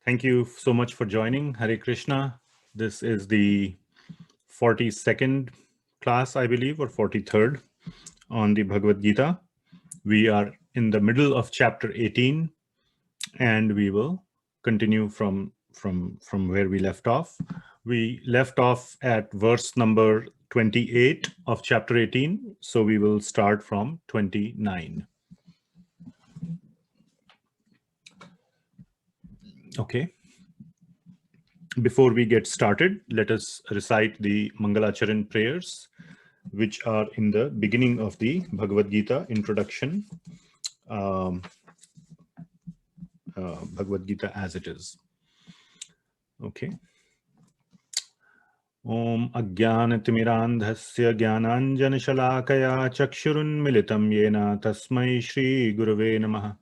Thank you so much for joining. Hare Krishna. This is the 42nd class, I believe, or 43rd on the Bhagavad Gita. We are in the middle of chapter 18, and we will continue from where we left off. We left off at verse number 28 of chapter 18, so we will start from 29. Okay. Before we get started, let us recite the Mangalacharan prayers, which are in the beginning of the Bhagavad Gita introduction, Bhagavad Gita as it is. Okay. Om Ajnanatimirandhasya Jnananjanashalakaya Chakshurunmilitam Yena Tasmai Shri Gurave Namaha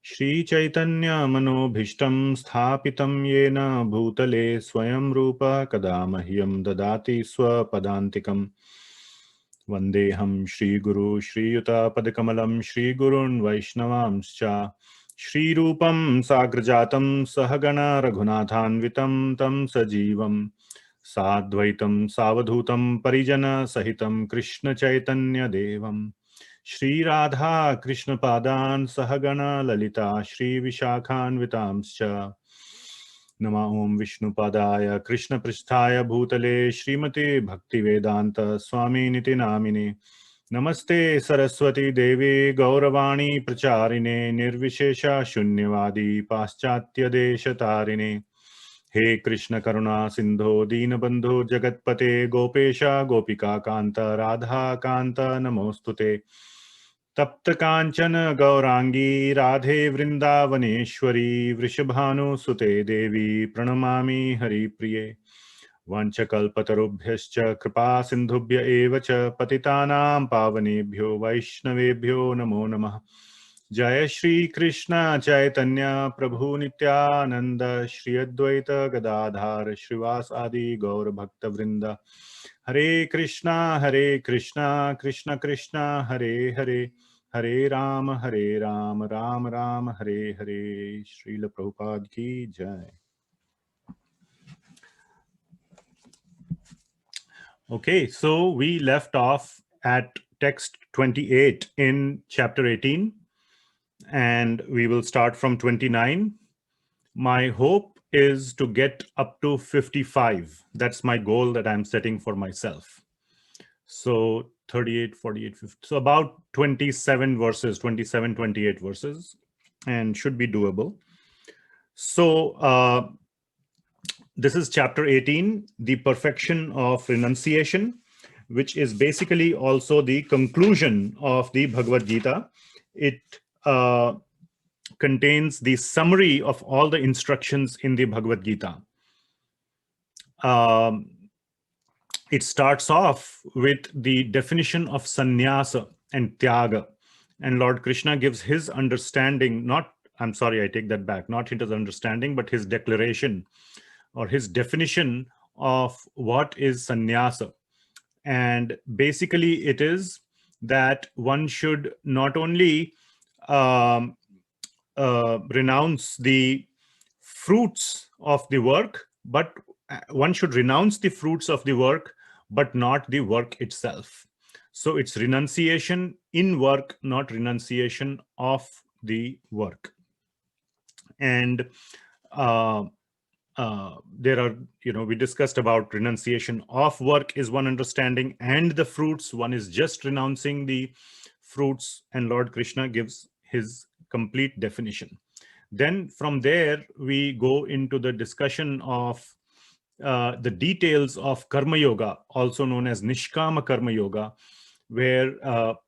Shri Chaitanya Manobhishtam Sthapitam Yena Bhutale Swayam Rupa Kadamahyam Dadati Swapadantikam Vandeham Shri Guru Shri Yuta Padakamalam Shri Gurun Vaishnavamscha Shri Rupam Sagrajatam Sahagana Raghunathanvitam Tam Sajivam Sadvaitam Savadhutam Parijana Sahitam Krishna Chaitanya Devam Shri Radha Krishna Padan Sahagana Lalita Shri Vishakhanvitamscha Nama Om Vishnu Padaya Krishna Pristhaya Bhutale Srimate Bhaktivedanta Swami Niti Namine Namaste Saraswati Devi Gauravani Pracharine Nirvishesha Shunyavadi Paschatya Deshatarine He Krishna Karuna Sindho Deenabandhu Jagatpate Gopesha Gopika Kanta Radha Kanta Namostute Tapta Kanchana Gaurangi Radhe Vrindavaneshwari Vrishabhanu Sute Devi Pranamami Hari Priye Vanchakalpatarubhyascha Kripa Sindhubhya Evacha Patitanam Pavanebhyo Vaishnavebhyo Namo Namah Jaya Shri Krishna Chaitanya Prabhu Nityananda Shri Advaita Gadadhar Shrivas Adi Gaur Bhakta Vrinda Hare Krishna Krishna Krishna Hare Hare Hare Ram Ram Ram Hare Hare Srila Prabhupada Ki Jai. Okay, so we left off at text 28 in chapter 18, and we will start from 29. My hope is to get up to 55. That's my goal that I'm setting for myself. So 38, 48, 50. So about 27 verses, 27, 28 verses, and should be doable. So this is chapter 18, the perfection of renunciation, which is basically also the conclusion of the Bhagavad Gita. It contains the summary of all the instructions in the Bhagavad Gita. It starts off with the definition of sannyasa and tyaga. And Lord Krishna gives his understanding, I'm sorry, I take that back, not his understanding, but his declaration or his definition of what is sannyasa. And basically it is that one should not only renounce the fruits of the work, but one should renounce the fruits of the work, but not the work itself. So it's renunciation in work, not renunciation of the work. And there are, we discussed about renunciation of work is one understanding, and the fruits, one is just renouncing the fruits, and Lord Krishna gives his complete definition. Then from there, we go into the discussion of the details of Karma Yoga, also known as Nishkama Karma Yoga, where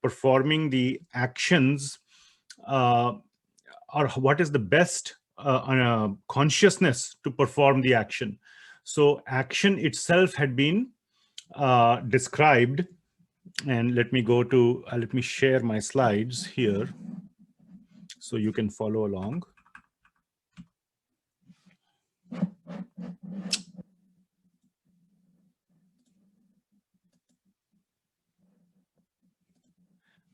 performing the actions or what is the best consciousness to perform the action. So action itself had been described, and let me share my slides here so you can follow along.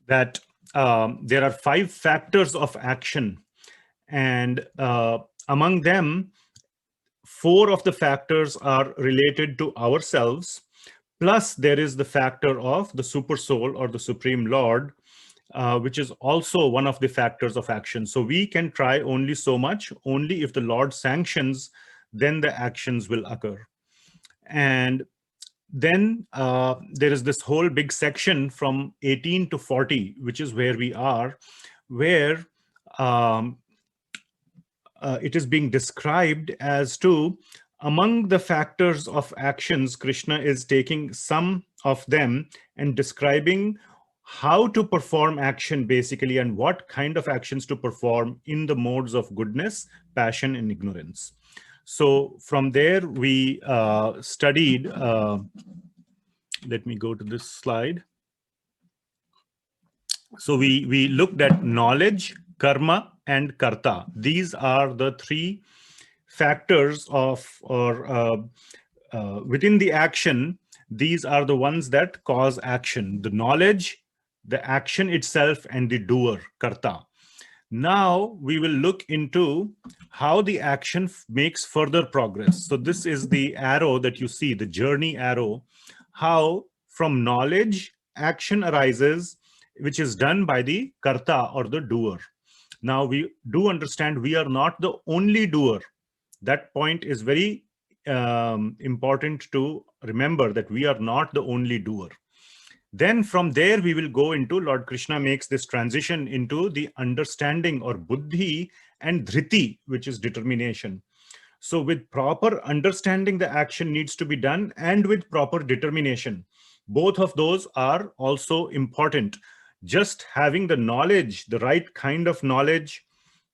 That there are 5 factors of action, and among them, 4 of the factors are related to ourselves, plus there is the factor of the super soul or the Supreme Lord, which is also one of the factors of action. So we can try only so much. Only if the Lord sanctions, then the actions will occur. And then there is this whole big section from 18 to 40, which is where we are, where it is being described as to, among the factors of actions, Krishna is taking some of them and describing how to perform action basically, and what kind of actions to perform in the modes of goodness, passion, and ignorance. So from there we studied, let me go to this slide. So we looked at knowledge, karma, and karta. These are the 3 factors of, or within the action. These are the ones that cause action: the knowledge, the action itself, and the doer, karta. Now we will look into how the action makes further progress. So this is the arrow that you see, the journey arrow, how from knowledge action arises, which is done by the karta or the doer. Now we do understand we are not the only doer. That point is very important to remember, that we are not the only doer. Then from there we will go into, Lord Krishna makes this transition into the understanding or buddhi and dhriti, which is determination. So with proper understanding, the action needs to be done, and with proper determination. Both of those are also important. Just having the knowledge, the right kind of knowledge,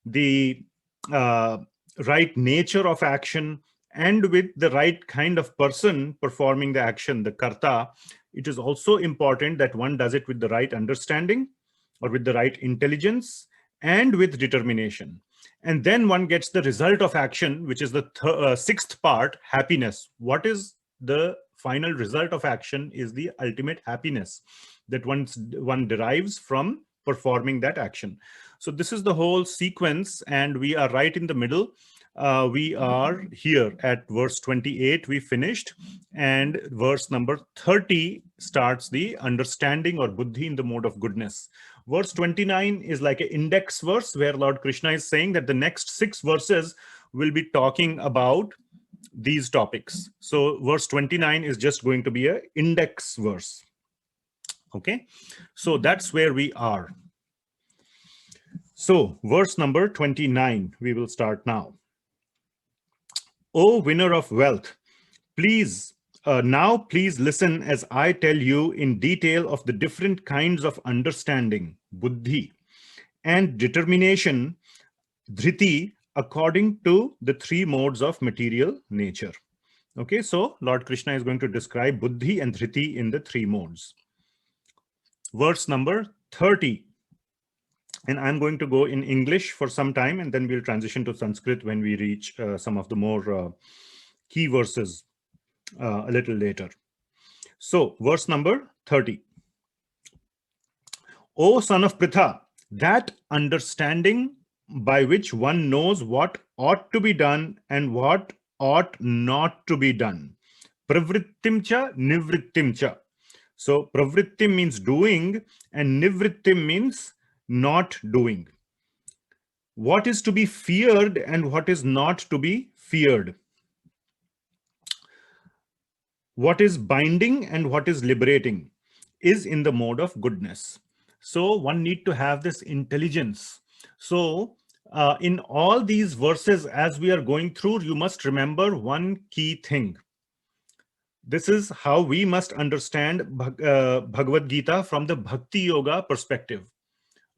the right nature of action, and with the right kind of person performing the action, the karta, it is also important that one does it with the right understanding or with the right intelligence and with determination. And then one gets the result of action, which is the 6th part, happiness. What is the final result of action is the ultimate happiness that one derives from performing that action. So this is the whole sequence, and we are right in the middle. We are here at verse 28, we finished, and verse number 30 starts the understanding or buddhi in the mode of goodness. Verse 29 is like an index verse where Lord Krishna is saying that the next 6 verses will be talking about these topics. So verse 29 is just going to be an index verse. Okay, so that's where we are. So verse number 29, we will start now. O winner of wealth, please, now please listen as I tell you in detail of the different kinds of understanding, buddhi, and determination, dhriti, according to the 3 modes of material nature. Okay, so Lord Krishna is going to describe buddhi and dhriti in the 3 modes. Verse number 30. And I'm going to go in English for some time, and then we'll transition to Sanskrit when we reach some of the more key verses a little later. So verse number 30. O son of Pritha, that understanding by which one knows what ought to be done and what ought not to be done. Pravrittim cha, nivrittim cha. So pravrittim means doing, and nivrittim means not doing. What is to be feared and what is not to be feared. What is binding and what is liberating is in the mode of goodness. So one need to have this intelligence. So in all these verses, as we are going through, you must remember one key thing. This is how we must understand Bhagavad Gita from the Bhakti Yoga perspective.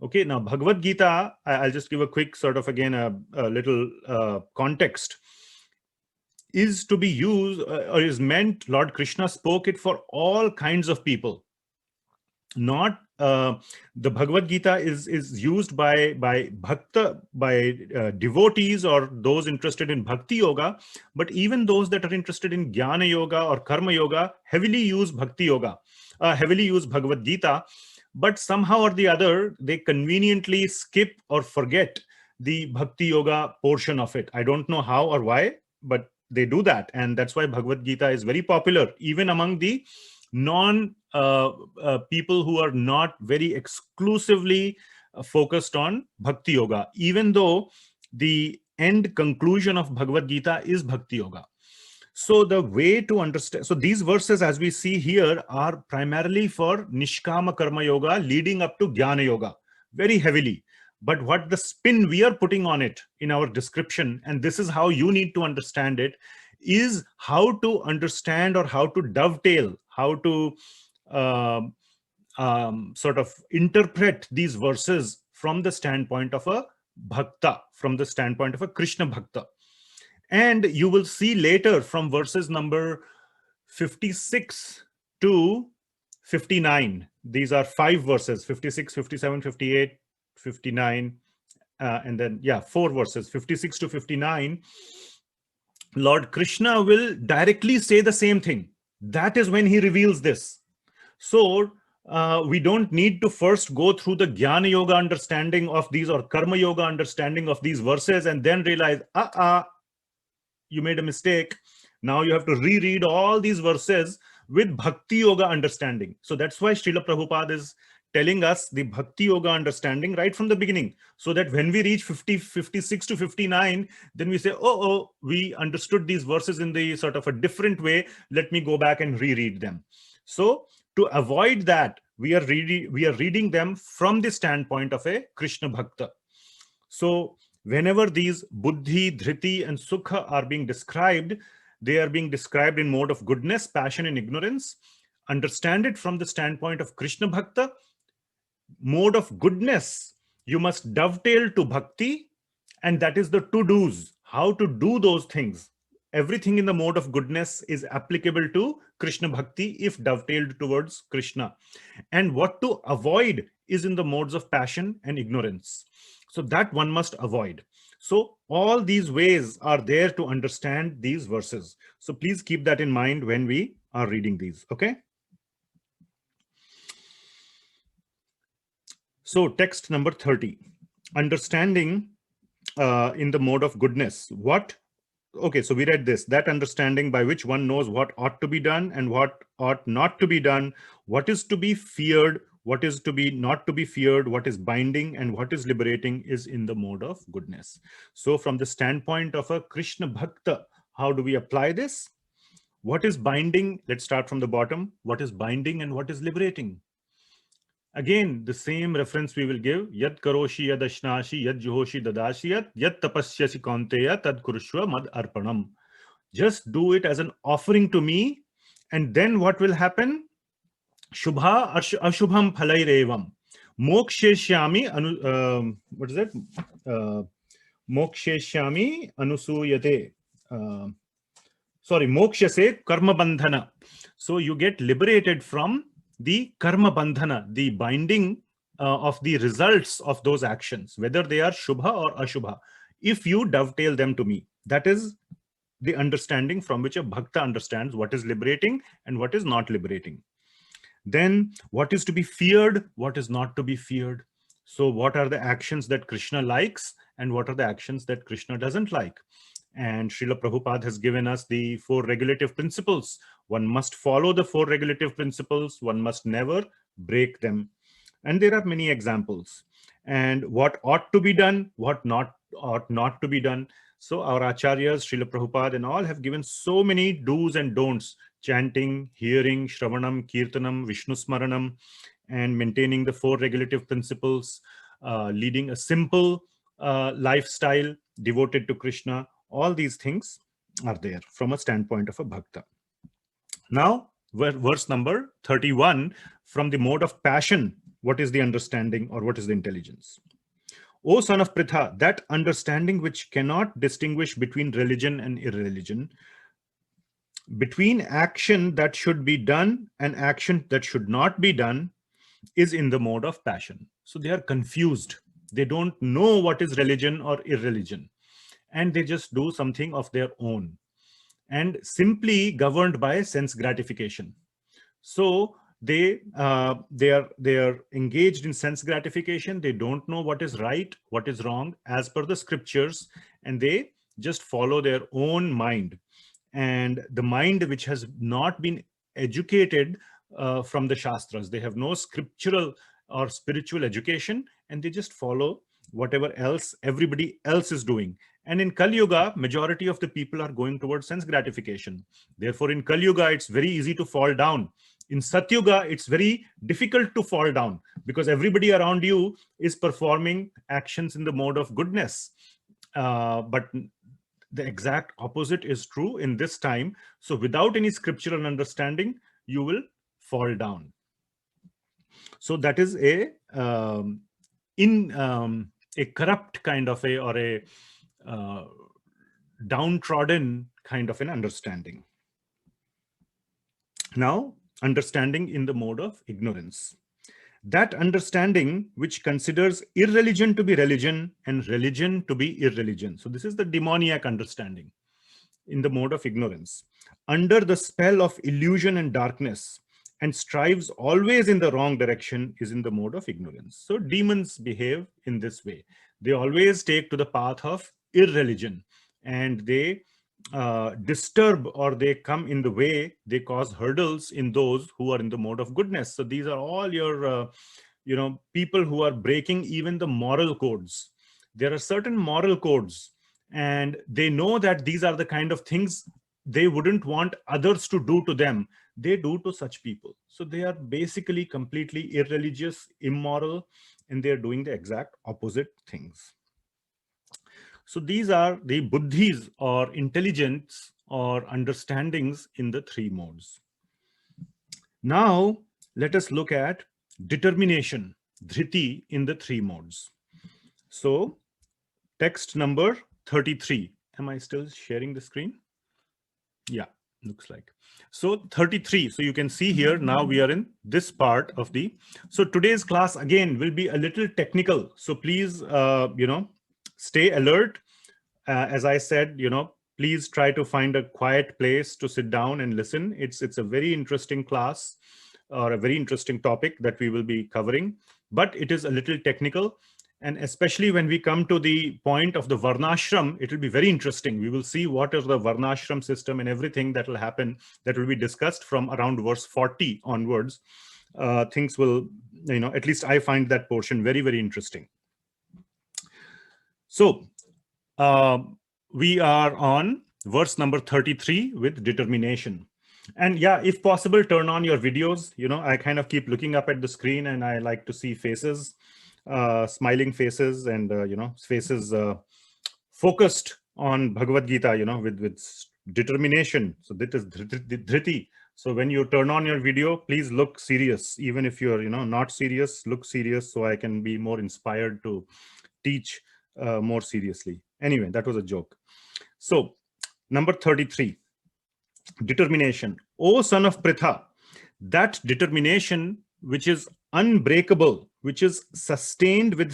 Okay, now Bhagavad Gita, I'll just give a quick sort of, again, a little context, is to be used or is meant, Lord Krishna spoke it for all kinds of people. Not the Bhagavad Gita is used by bhakta, by devotees or those interested in Bhakti Yoga, but even those that are interested in Jnana Yoga or Karma Yoga heavily use Bhakti Yoga, heavily use Bhagavad Gita. But somehow or the other, they conveniently skip or forget the Bhakti Yoga portion of it. I don't know how or why, but they do that. And that's why Bhagavad Gita is very popular, even among the non people who are not very exclusively focused on Bhakti Yoga, even though the end conclusion of Bhagavad Gita is Bhakti Yoga. So the way to understand, so these verses as we see here are primarily for Nishkama Karma Yoga leading up to Jnana Yoga, very heavily. But what the spin we are putting on it in our description, and this is how you need to understand it, is how to understand or how to dovetail, how to sort of interpret these verses from the standpoint of a bhakta, from the standpoint of a Krishna bhakta. And you will see later from verses number 56 to 59. These are 5 verses, 56, 57, 58, 59, and then, yeah, 4 verses, 56 to 59. Lord Krishna will directly say the same thing. That is when he reveals this. So we don't need to first go through the Jnana Yoga understanding of these or Karma Yoga understanding of these verses and then realize, you made a mistake. Now you have to reread all these verses with Bhakti Yoga understanding. So that's why Srila Prabhupada is telling us the Bhakti Yoga understanding right from the beginning, so that when we reach 56 to 59, then we say, oh, we understood these verses in the sort of a different way. Let me go back and reread them. So to avoid that, we are reading them from the standpoint of a Krishna Bhakta. So whenever these buddhi, dhriti, and sukha are being described, they are being described in mode of goodness, passion, and ignorance. Understand it from the standpoint of Krishna Bhakta. Mode of goodness, you must dovetail to bhakti, and that is the to-dos, how to do those things. Everything in the mode of goodness is applicable to Krishna Bhakti if dovetailed towards Krishna. And what to avoid is in the modes of passion and ignorance. So that one must avoid. So all these ways are there to understand these verses. So please keep that in mind when we are reading these, okay? So text number 30, understanding in the mode of goodness. Okay, so we read this, that understanding by which one knows what ought to be done and what ought not to be done, what is to be feared, what is to be not to be feared, what is binding and what is liberating, is in the mode of goodness. So from the standpoint of a Krishna Bhakta, how do we apply this? What is binding? Let's start from the bottom. What is binding and what is liberating? Again, the same reference we will give. Yad karoshi yad ashnashi yad juhoshi dadashiyat yad tapasyasi kaunteya tad kurushva mad arpanam. Just do it as an offering to me, and then what will happen? Shubha ashubham phalairevam. Moksheshyami what is it? Moksheshyami anusuyate. Sorry, mokshase karma bandhana. So you get liberated from the karma bandhana, the binding of the results of those actions, whether they are shubha or ashubha, if you dovetail them to me. That is the understanding from which a bhakta understands what is liberating and what is not liberating. Then what is to be feared, what is not to be feared. So what are the actions that Krishna likes and what are the actions that Krishna doesn't like? And Srila Prabhupada has given us the 4 regulative principles. One must follow the 4 regulative principles. One must never break them. And there are many examples. And what ought to be done, what ought not to be done. So our acharyas, Srila Prabhupada and all, have given so many do's and don'ts: chanting, hearing, shravanam, kirtanam, Vishnu smaranam, and maintaining the 4 regulative principles, leading a simple lifestyle devoted to Krishna. All these things are there from a standpoint of a bhakta. Now, verse number 31, from the mode of passion, what is the understanding or what is the intelligence? O son of Pritha, that understanding which cannot distinguish between religion and irreligion, between action that should be done and action that should not be done, is in the mode of passion. So they are confused. They don't know what is religion or irreligion, and they just do something of their own and simply governed by sense gratification. So they are engaged in sense gratification. They don't know what is right, what is wrong as per the scriptures, and they just follow their own mind. and the mind which has not been educated from the Shastras. They have no scriptural or spiritual education, and they just follow whatever else everybody else is doing. And in Kali Yuga, majority of the people are going towards sense gratification. Therefore, in Kali Yuga, it's very easy to fall down. In Satyuga, it's very difficult to fall down because everybody around you is performing actions in the mode of goodness. But the exact opposite is true in this time. So without any scriptural understanding, you will fall down. So that is a corrupt kind of a downtrodden kind of an understanding. Now, understanding in the mode of ignorance. That understanding which considers irreligion to be religion and religion to be irreligion. So this is the demoniac understanding in the mode of ignorance. Under the spell of illusion and darkness, and strives always in the wrong direction, is in the mode of ignorance. So demons behave in this way. They always take to the path of irreligion, and they disturb, or they come in the way, they cause hurdles in those who are in the mode of goodness. So these are all your people who are breaking even the moral codes. There are certain moral codes, and they know that these are the kind of things they wouldn't want others to do to them. They do to such people. So they are basically completely irreligious, immoral, and they're doing the exact opposite things. So these are the buddhis, or intelligence or understandings in the three modes. Now let us look at determination, dhriti, in the three modes. So text number 33. Am I still sharing the screen? Yeah, looks like. So 33. So you can see here, now we are in this part of the, so today's class again will be a little technical. So please, stay alert. As I said, please try to find a quiet place to sit down and listen. It's a very interesting class, or a very interesting topic that we will be covering, but it is a little technical. And especially when we come to the point of the Varnashram, it will be very interesting. We will see what is the Varnashram system and everything that will happen, that will be discussed from around verse 40 onwards. Things will, at least I find that portion very, very interesting. So we are on verse number 33 with determination. And yeah, if possible, turn on your videos. I kind of keep looking up at the screen, and I like to see faces. Smiling faces, and faces focused on Bhagavad Gita, with determination. So that is dhriti. So when you turn on your video, please look serious. Even if you're not serious, look serious, so I can be more inspired to teach more seriously. Anyway, that was a joke. So number 33, determination. O son of Pritha, that determination which is unbreakable, which is sustained with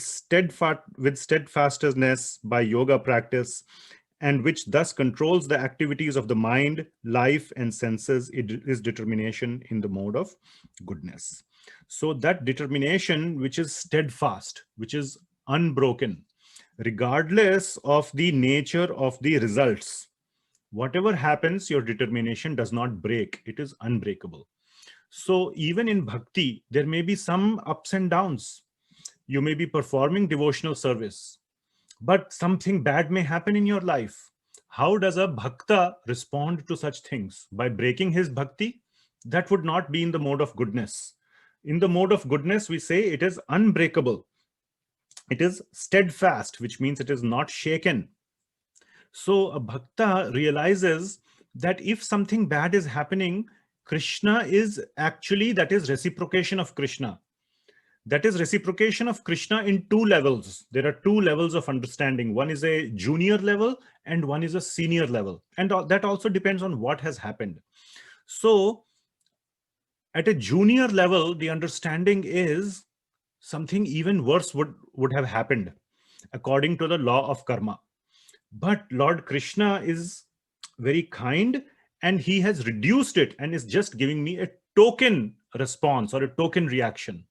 steadfastness by yoga practice, and which thus controls the activities of the mind, life, and senses, it is determination in the mode of goodness. So that determination which is steadfast, which is unbroken, regardless of the nature of the results. Whatever happens, your determination does not break. It is unbreakable. So even in bhakti, there may be some ups and downs. You may be performing devotional service, but something bad may happen in your life. How does a bhakta respond to such things? By breaking his bhakti? That would not be in the mode of goodness. In the mode of goodness, we say it is unbreakable. It is steadfast, which means it is not shaken. So a bhakta realizes that if something bad is happening, Krishna is actually, that is reciprocation of Krishna. That is reciprocation of Krishna in two levels. There are two levels of understanding. One is a junior level and one is a senior level. And that also depends on what has happened. So at a junior level, the understanding is something even worse would have happened according to the law of karma. But Lord Krishna is very kind, and he has reduced it and is just giving me a token response or a token reaction.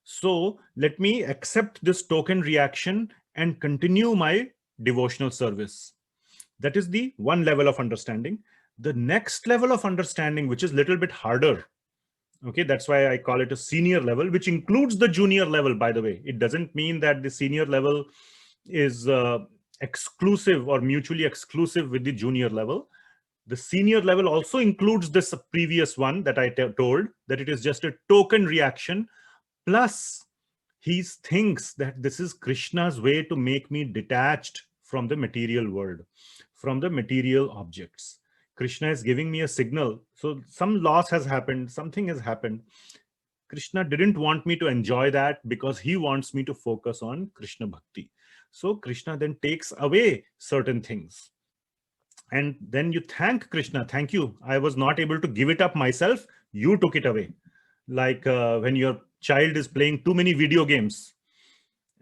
So let me accept this token reaction and continue my devotional service. That is the one level of understanding. The next level of understanding, which is a little bit harder, okay, that's why I call it a senior level, which includes the junior level, by the way. It doesn't mean that the senior level is exclusive or mutually exclusive with the junior level. The senior level also includes this previous one that I told, that it is just a token reaction. Plus, he thinks that this is Krishna's way to make me detached from the material world, from the material objects. Krishna is giving me a signal. So some loss has happened, something has happened. Krishna didn't want me to enjoy that because he wants me to focus on Krishna Bhakti. So Krishna then takes away certain things. And then you thank Krishna. Thank you. I was not able to give it up myself. You took it away. Like when your child is playing too many video games,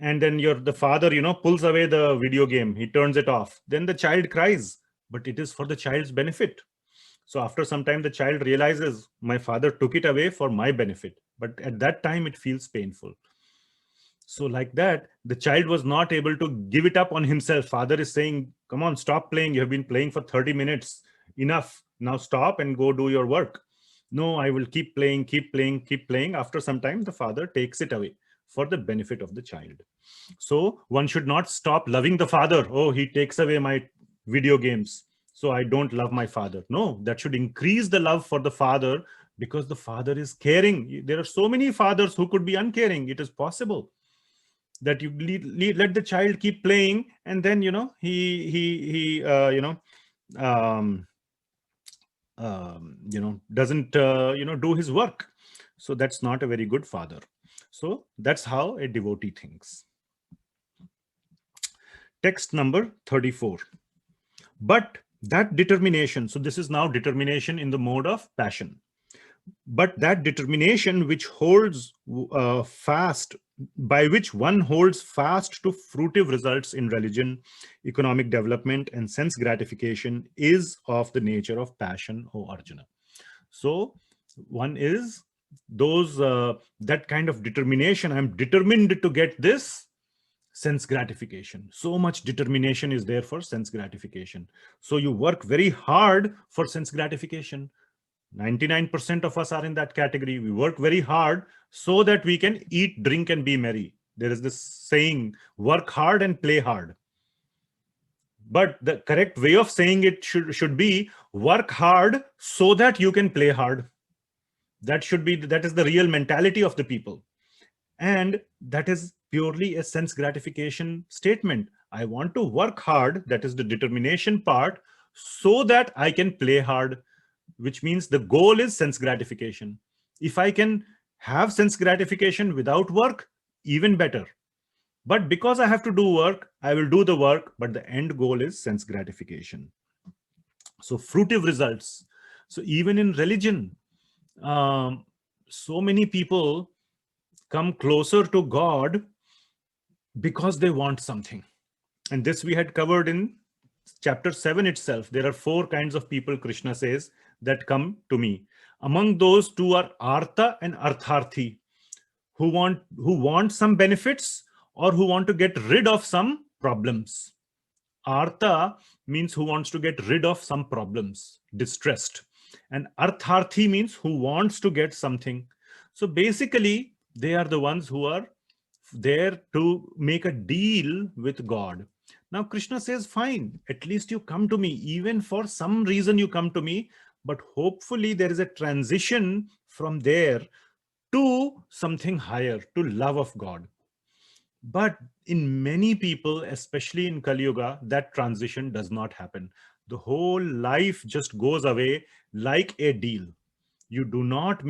and then the father, pulls away the video game. He turns it off. Then the child cries, but it is for the child's benefit. So after some time, the child realizes my father took it away for my benefit. But at that time, it feels painful. So like that, the child was not able to give it up on himself. Father is saying, come on, stop playing. You have been playing for 30 minutes. Enough. Now stop and go do your work. No, I will keep playing, keep playing, keep playing. After some time, the father takes it away for the benefit of the child. So one should not stop loving the father. Oh, he takes away my video games, so I don't love my father. No, that should increase the love for the father, because the father is caring. There are so many fathers who could be uncaring. It is possible that you let the child keep playing, and then he doesn't do his work. So that's not a very good father. So that's how a devotee thinks. Text number 34. But that determination, so this is now determination in the mode of passion. But that determination which holds fast, by which one holds fast to fruitive results in religion, economic development, and sense gratification, is of the nature of passion, O Arjuna. So one is those that kind of determination. I'm determined to get this sense gratification. So much determination is there for sense gratification. So you work very hard for sense gratification. 99% of us are in that category. We work very hard so that we can eat, drink, and be merry. There is this saying, work hard and play hard. But the correct way of saying it should be work hard so that you can play hard. That is the real mentality of the people. And that is purely a sense gratification statement. I want to work hard, that is the determination part, so that I can play hard, which means the goal is sense gratification. If I can have sense gratification without work, even better. But because I have to do work, I will do the work, but the end goal is sense gratification. So fruitive results. So even in religion, so many people come closer to God because they want something. And this we had covered in chapter 7 itself. There are 4 kinds of people, Krishna says, that come to me. Among those 2 are Artha and Artharthi, who want some benefits or who want to get rid of some problems. Artha means who wants to get rid of some problems, distressed. And Artharthi means who wants to get something. So basically, they are the ones who are there to make a deal with God. Now, Krishna says, fine, at least you come to me. Even for some reason you come to me, but hopefully there is a transition from there to something higher, to love of God. But in many people, especially in Kali Yuga, that transition does not happen. The whole life just goes away like a deal. People do not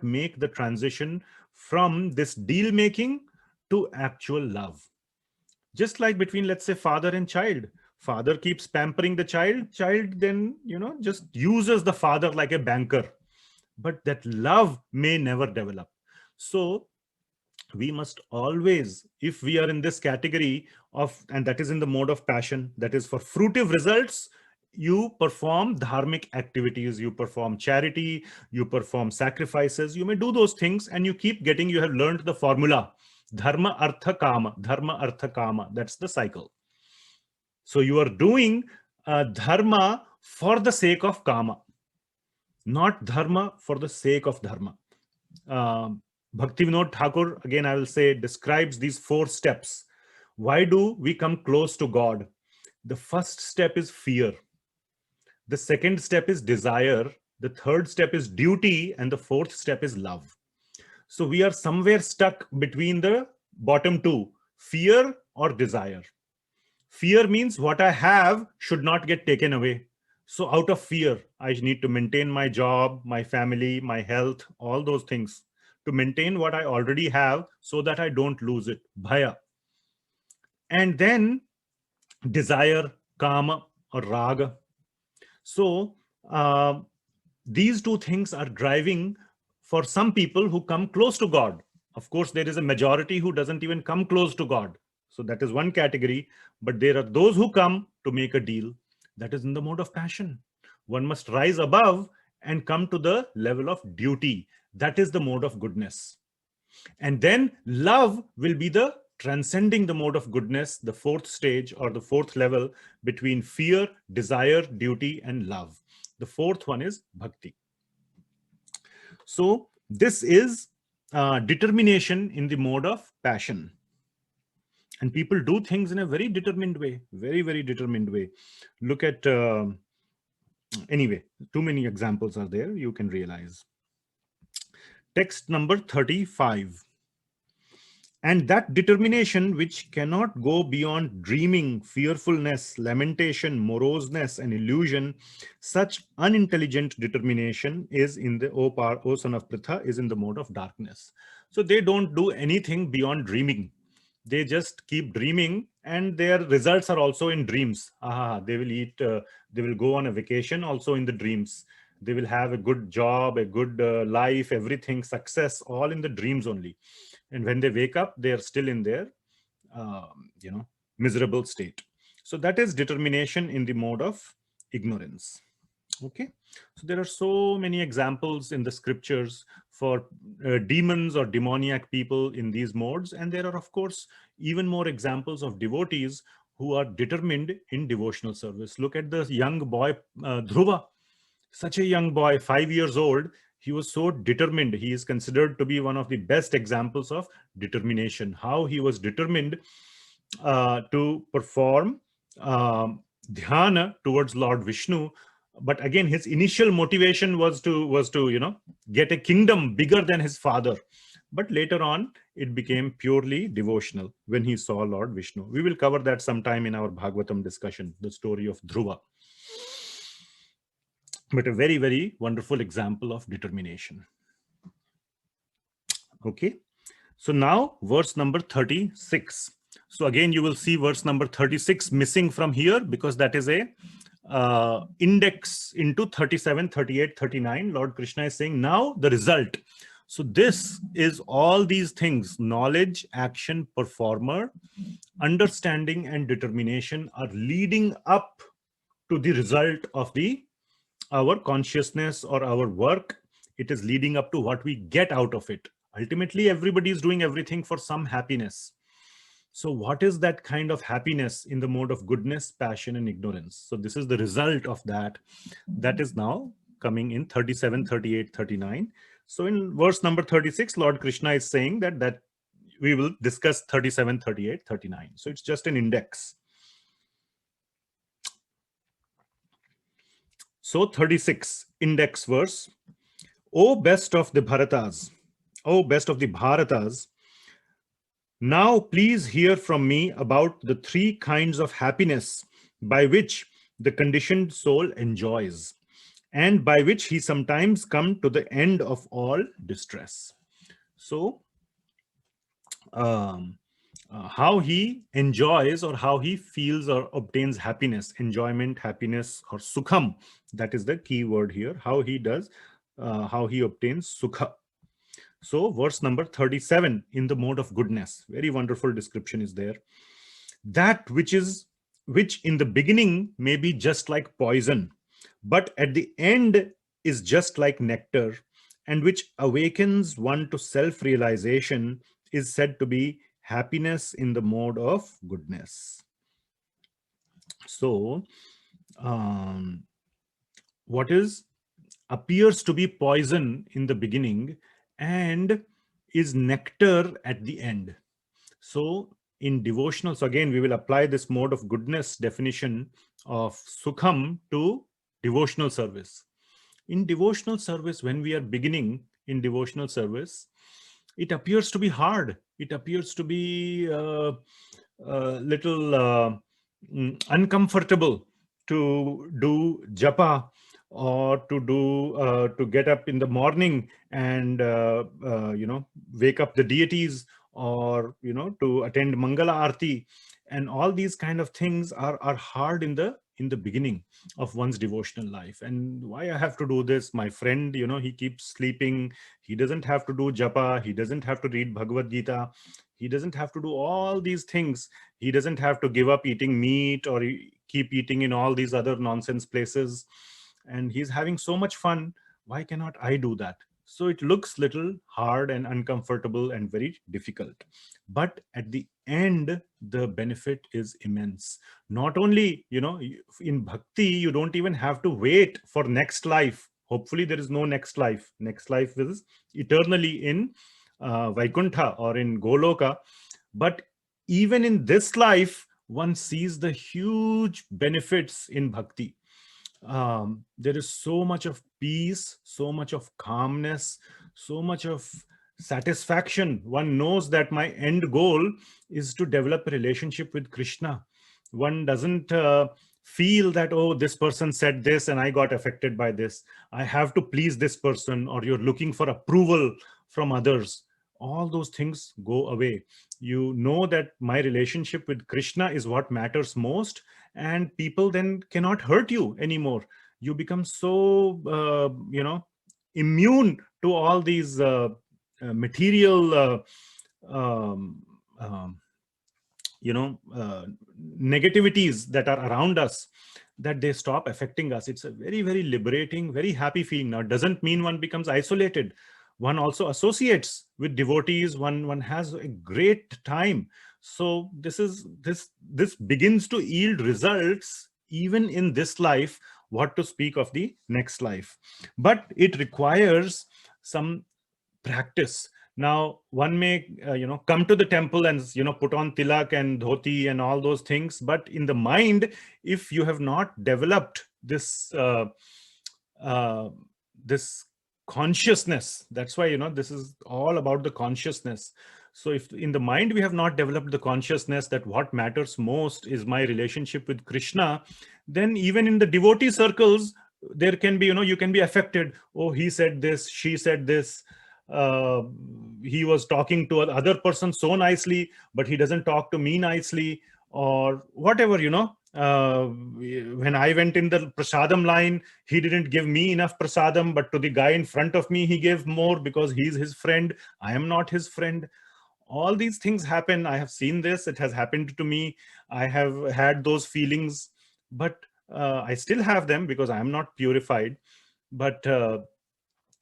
make the transition from this deal making to actual love. Just like between, let's say, father and child. Father keeps pampering the child. Child then, just uses the father like a banker. But that love may never develop. So we must always, if we are in this category of, and that is in the mode of passion, that is for fruitive results, you perform dharmic activities, you perform charity, you perform sacrifices, you may do those things, and you keep getting, you have learned the formula, dharma, artha, kama, dharma, artha, kama. That's the cycle. So you are doing dharma for the sake of kama, not dharma for the sake of dharma. Bhaktivinoda Thakur, again, I will say, describes these 4 steps. Why do we come close to God? The first step is fear. The second step is desire. The third step is duty. And the fourth step is love. So we are somewhere stuck between the bottom 2, fear or desire. Fear means what I have should not get taken away. So out of fear, I need to maintain my job, my family, my health, all those things to maintain what I already have so that I don't lose it. Bhaya. And then desire, kama or raga. So these 2 things are driving for some people who come close to God. Of course, there is a majority who doesn't even come close to God. So that is one category. But there are those who come to make a deal. That is in the mode of passion. One must rise above and come to the level of duty. That is the mode of goodness. And then love will be the transcending the mode of goodness, the 4th stage or the 4th level between fear, desire, duty, and love. The 4th one is bhakti. So this is determination in the mode of passion. And people do things in a very determined way, very, very determined way. Look at, anyway, too many examples are there, you can realize. Text number 35. And that determination which cannot go beyond dreaming, fearfulness, lamentation, moroseness, and illusion, such unintelligent determination is in the, O son of Pritha, is in the mode of darkness. So they don't do anything beyond dreaming. They just keep dreaming, and their results are also in dreams. They will eat, they will go on a vacation also in the dreams. They will have a good job, a good life, everything, success, all in the dreams only. And when they wake up, they are still in their, miserable state. So that is determination in the mode of ignorance. Okay. So there are so many examples in the scriptures for demons or demoniac people in these modes. And there are, of course, even more examples of devotees who are determined in devotional service. Look at the young boy, Dhruva, such a young boy, 5 years old. He was so determined. He is considered to be one of the best examples of determination. How he was determined to perform dhyana towards Lord Vishnu. But again, his initial motivation was to get a kingdom bigger than his father. But later on, it became purely devotional when he saw Lord Vishnu. We will cover that sometime in our Bhagavatam discussion, the story of Dhruva. But a very, very wonderful example of determination. Okay. So now verse number 36. So again, you will see verse number 36 missing from here because that is a index into 37, 38, 39. Lord Krishna is saying now the result. So this is all these things: knowledge, action, performer, understanding, and determination are leading up to the result of our consciousness or our work. It is leading up to what we get out of it. Ultimately, everybody is doing everything for some happiness. So what is that kind of happiness in the mode of goodness, passion, and ignorance? So this is the result of that. That is now coming in 37, 38, 39. So in verse number 36, Lord Krishna is saying that we will discuss 37, 38, 39. So it's just an index. So 36, index verse. O best of the Bharatas, O best of the Bharatas, now please hear from me about the 3 kinds of happiness by which the conditioned soul enjoys, and by which he sometimes comes to the end of all distress. So, how he enjoys or how he feels or obtains happiness, enjoyment, happiness, or sukham. That is the key word here. How he does, how he obtains sukha. So verse number 37, in the mode of goodness, very wonderful description is there. That which in the beginning may be just like poison, but at the end is just like nectar, and which awakens one to self-realization, is said to be happiness in the mode of goodness. So what is appears to be poison in the beginning and is nectar at the end. So in devotional, so again, we will apply this mode of goodness definition of sukham to devotional service. In devotional service, when we are beginning in devotional service, it appears to be hard. It appears to be little uncomfortable to do japa, or to get up in the morning and wake up the deities, or to attend Mangala Aarti. And all these kind of things are hard in the beginning of one's devotional life. And why I have to do this? My friend, he keeps sleeping. He doesn't have to do japa. He doesn't have to read Bhagavad Gita. He doesn't have to do all these things. He doesn't have to give up eating meat, or keep eating in all these other nonsense places. And he's having so much fun. Why cannot I do that? So it looks little hard and uncomfortable and very difficult. But at the end, the benefit is immense. Not only, in bhakti, you don't even have to wait for next life. Hopefully there is no next life. Next life is eternally in Vaikuntha or in Goloka. But even in this life, one sees the huge benefits in bhakti. There is so much of peace, so much of calmness, so much of satisfaction. One knows that my end goal is to develop a relationship with Krishna. One doesn't feel that, oh, this person said this and I got affected by this. I have to please this person, or you're looking for approval from others. All those things go away. You know that my relationship with Krishna is what matters most, and people then cannot hurt you anymore. You become so immune to all these material um, um, negativities that are around us, that they stop affecting us. It's a very, very liberating, very happy feeling. Now, it doesn't mean one becomes isolated. One also associates with devotees. One has a great time. So this begins to yield results even in this life, what to speak of the next life. But it requires some practice. Now, one may come to the temple and put on tilak and dhoti and all those things, but in the mind, if you have not developed this this consciousness, that's why this is all about the consciousness. So if in the mind we have not developed the consciousness that what matters most is my relationship with Krishna, then even in the devotee circles there can be, you can be affected. Oh, he said this, she said this, he was talking to other person so nicely, but he doesn't talk to me nicely, or whatever. When I went in the prasadam line, he didn't give me enough prasadam, but to the guy in front of me he gave more because he's his friend. I am not his friend. All these things happen. I have seen this. It has happened to me. I have had those feelings, but I still have them because I am not purified. But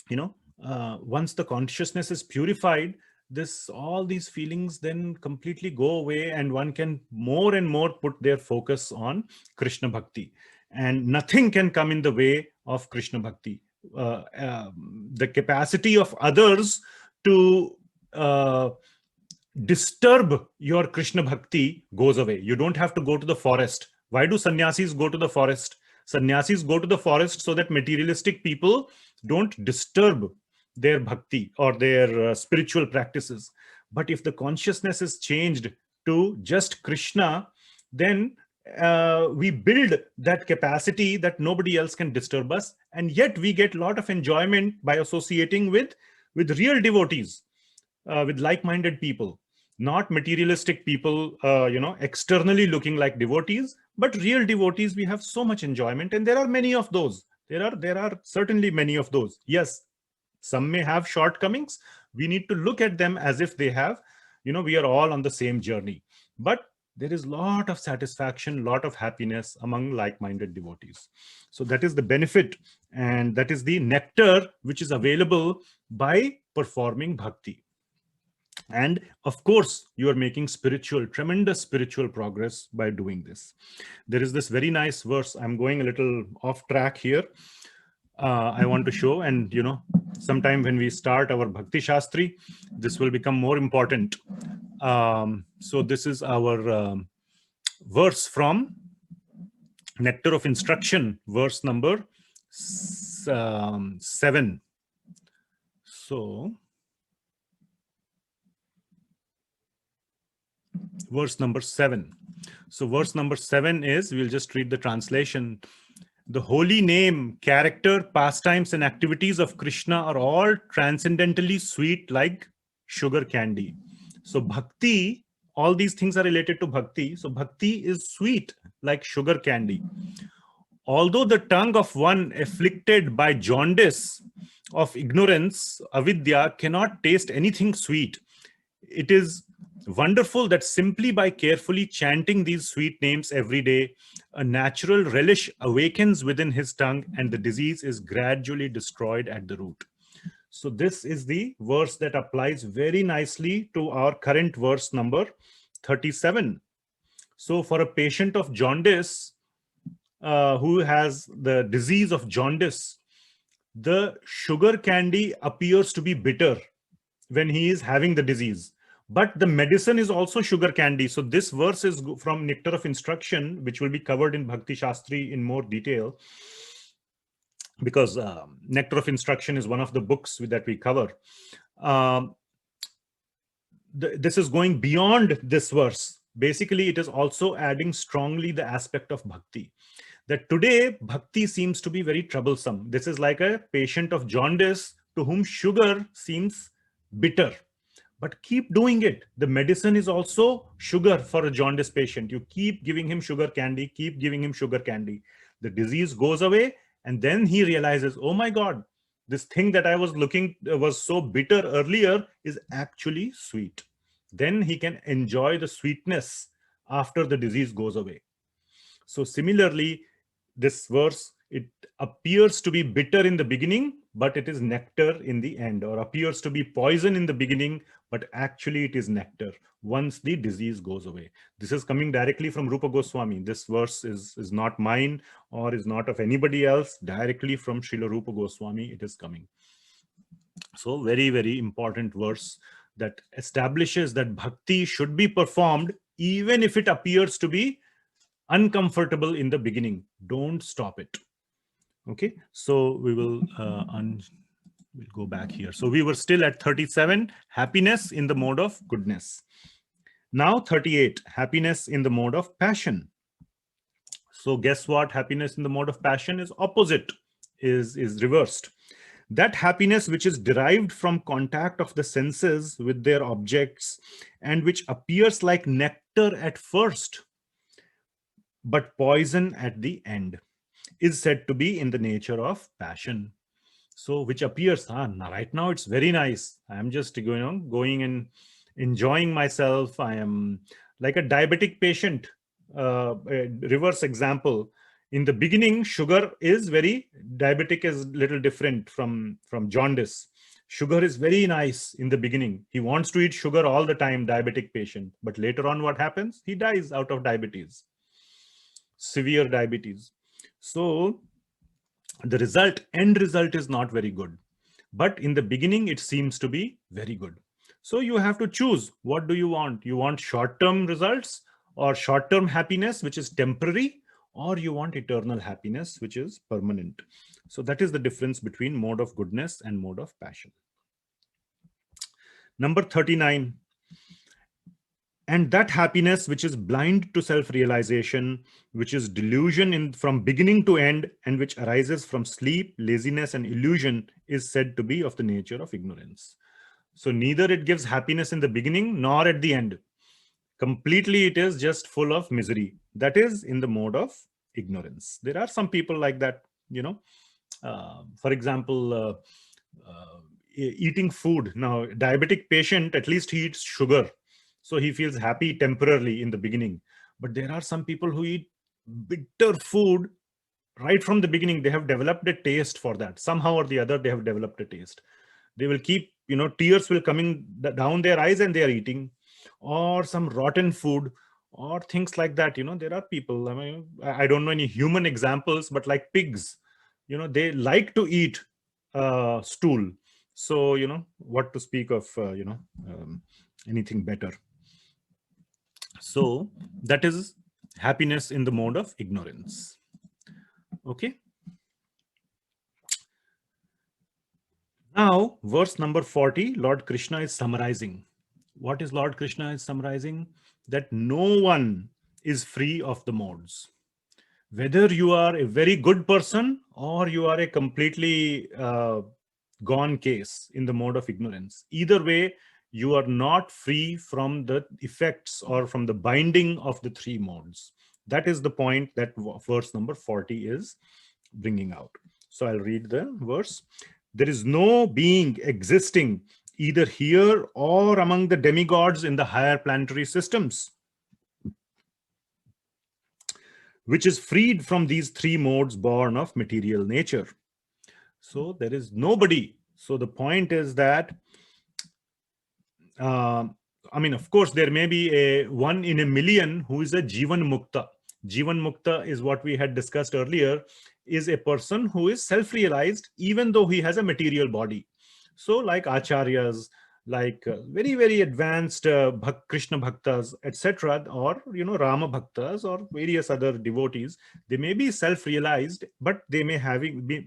once the consciousness is purified, all these feelings then completely go away, and one can more and more put their focus on Krishna bhakti, and nothing can come in the way of Krishna bhakti. The capacity of others to disturb your Krishna bhakti goes away. You don't have to go to the forest. Why do sannyasis go to the forest? Sannyasis go to the forest so that materialistic people don't disturb their bhakti or their spiritual practices. But if the consciousness is changed to just Krishna, then we build that capacity that nobody else can disturb us, and yet we get a lot of enjoyment by associating with real devotees, with like-minded people, not materialistic people, externally looking like devotees, but real devotees. We have so much enjoyment, and there are many of those. There are certainly many of those. Yes, some may have shortcomings. We need to look at them as if they have, we are all on the same journey. But there is a lot of satisfaction, lot of happiness among like-minded devotees. So that is the benefit, and that is the nectar which is available by performing bhakti. And of course, you are making tremendous spiritual progress by doing this. There is this very nice verse. I'm going a little off track here. I want to show. And, sometime when we start our Bhakti Shastri, this will become more important. So this is our verse from Nectar of Instruction, verse number 7. So verse number 7. So verse number 7 is, we'll just read the translation. The holy name, character, pastimes, and activities of Krishna are all transcendently sweet like sugar candy. So bhakti, all these things are related to bhakti. So bhakti is sweet like sugar candy. Although the tongue of one afflicted by jaundice of ignorance, avidya, cannot taste anything sweet, it is wonderful that simply by carefully chanting these sweet names every day, a natural relish awakens within his tongue and the disease is gradually destroyed at the root. So this is the verse that applies very nicely to our current verse number 37. So for a patient of jaundice, who has the disease of jaundice, the sugar candy appears to be bitter when he is having the disease. But the medicine is also sugar candy. So this verse is from Nectar of Instruction, which will be covered in Bhakti Shastri in more detail, because Nectar of Instruction is one of the books that we cover. This is going beyond this verse. Basically, it is also adding strongly the aspect of bhakti. That today, bhakti seems to be very troublesome. This is like a patient of jaundice to whom sugar seems bitter. But keep doing it. The medicine is also sugar for a jaundice patient. You keep giving him sugar candy, keep giving him sugar candy. The disease goes away, and then he realizes, oh my God, this thing that I was so bitter earlier is actually sweet. Then he can enjoy the sweetness after the disease goes away. So similarly, this verse, it appears to be bitter in the beginning, but it is nectar in the end, or appears to be poison in the beginning, but actually it is nectar once the disease goes away. This is coming directly from Rupa Goswami. This verse is not mine or is not of anybody else. Directly from Srila Rupa Goswami, it is coming. So very, very important verse that establishes that bhakti should be performed even if it appears to be uncomfortable in the beginning. Don't stop it. Okay, so we will we'll go back here. So we were still at 37, happiness in the mode of goodness. Now 38, happiness in the mode of passion. So guess what? Happiness in the mode of passion is opposite, is reversed. That happiness which is derived from contact of the senses with their objects and which appears like nectar at first, but poison at the end, is said to be in the nature of passion. So which appears, right now it's very nice. I am just going and enjoying myself. I am like a diabetic patient. A reverse example. In the beginning, sugar is very, diabetic is little different from jaundice. Sugar is very nice in the beginning. He wants to eat sugar all the time, diabetic patient. But later on, what happens? He dies out of diabetes, severe diabetes. So the end result is not very good. But in the beginning, it seems to be very good. So you have to choose, what do you want? You want short-term results or short-term happiness, which is temporary, or you want eternal happiness, which is permanent. So that is the difference between mode of goodness and mode of passion. Number 39. And that happiness which is blind to self-realization, which is delusion from beginning to end, and which arises from sleep, laziness, and illusion, is said to be of the nature of ignorance. So neither it gives happiness in the beginning nor at the end. Completely, it is just full of misery. That is in the mode of ignorance. There are some people like that, for example, eating food. Now, diabetic patient, at least he eats sugar. So he feels happy temporarily in the beginning. But there are some people who eat bitter food right from the beginning. They have developed a taste for that. Somehow or the other, they have developed a taste. They will keep, tears will coming down their eyes and they are eating. Or some rotten food or things like that. There are people, I don't know any human examples, but like pigs. they like to eat stool. So, what to speak of, anything better. So that is happiness in the mode of ignorance. Okay. Now, verse number 40, Lord Krishna is summarizing. What is Lord Krishna is summarizing? That no one is free of the modes. Whether you are a very good person or you are a completely gone case in the mode of ignorance, either way, you are not free from the effects or from the binding of the three modes. That is the point that verse number 40 is bringing out. So I'll read the verse. There is no being existing either here or among the demigods in the higher planetary systems, which is freed from these three modes born of material nature. So there is nobody. So the point is that, of course, there may be a 1 in a million who is a Jivan Mukta. Jivan Mukta is what we had discussed earlier, is a person who is self-realized even though he has a material body. So like acharyas, like very, very advanced Krishna Bhaktas, etc., or, Rama Bhaktas or various other devotees, they may be self-realized, but they may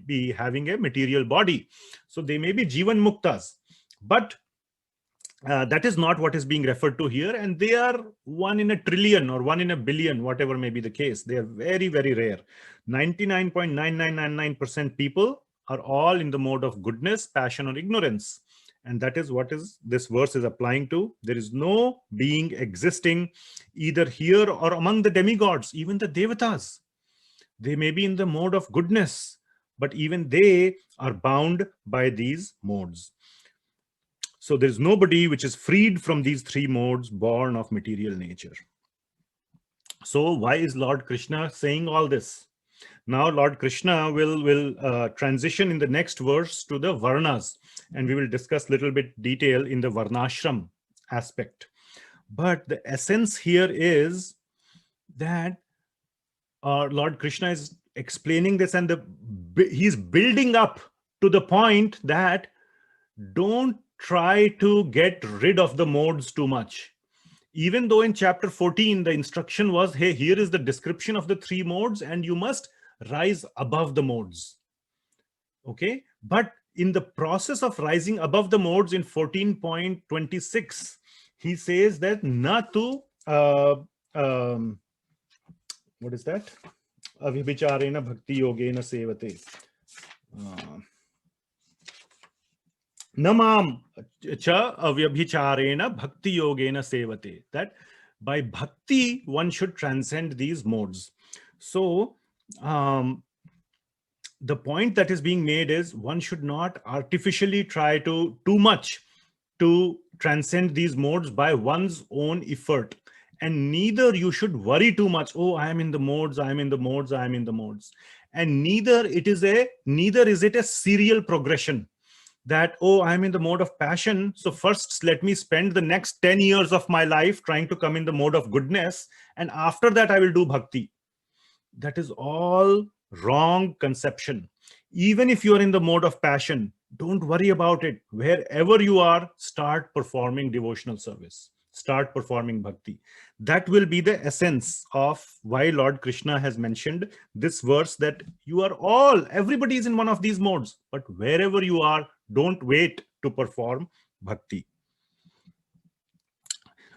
be having a material body. So they may be Jivan Muktas, but that is not what is being referred to here, and they are 1 in a trillion or 1 in a billion, whatever may be the case. They are very, very rare. 99.9999% people are all in the mode of goodness, passion, or ignorance, and that is what is this verse is applying to. There is no being existing either here or among the demigods, even the devatas. They may be in the mode of goodness, but even they are bound by these modes. So there's nobody which is freed from these three modes born of material nature. So why is Lord Krishna saying all this? Now Lord Krishna will transition in the next verse to the Varnas, and we will discuss a little bit detail in the Varnashram aspect. But the essence here is that Lord Krishna is explaining this, and he's building up to the point that don't try to get rid of the modes too much. Even though in chapter 14, the instruction was, hey, here is the description of the three modes and you must rise above the modes. Okay. But in the process of rising above the modes in 14.26, he says that natu, what is that? Avibhicharena bhakti yogena sevate. Namam cha avyabhicharena bhakti yogena sevate. That by bhakti, one should transcend these modes. So, the point that is being made is one should not artificially try too much to transcend these modes by one's own effort. And neither you should worry too much. Oh, I am in the modes, I am in the modes, I am in the modes. And neither is it a serial progression. That, oh, I'm in the mode of passion, so first let me spend the next 10 years of my life trying to come in the mode of goodness, and after that I will do bhakti. That is all wrong conception. Even if you are in the mode of passion, don't worry about it. Wherever you are, start performing devotional service. Start performing bhakti. That will be the essence of why Lord Krishna has mentioned this verse, that everybody is in one of these modes, but wherever you are, don't wait to perform bhakti.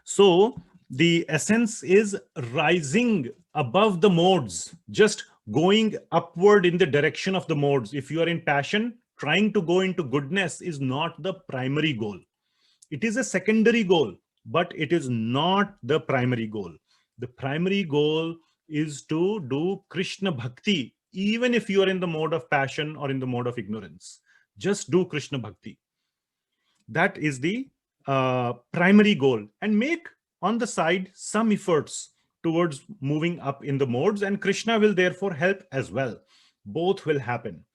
So the essence is rising above the modes, just going upward in the direction of the modes. If you are in passion, trying to go into goodness is not the primary goal. It is a secondary goal, but it is not the primary goal. The primary goal is to do Krishna bhakti, even if you are in the mode of passion or in the mode of ignorance. Just do Krishna bhakti. That is the primary goal, and make on the side some efforts towards moving up in the modes, and Krishna will therefore help as well. Both will happen.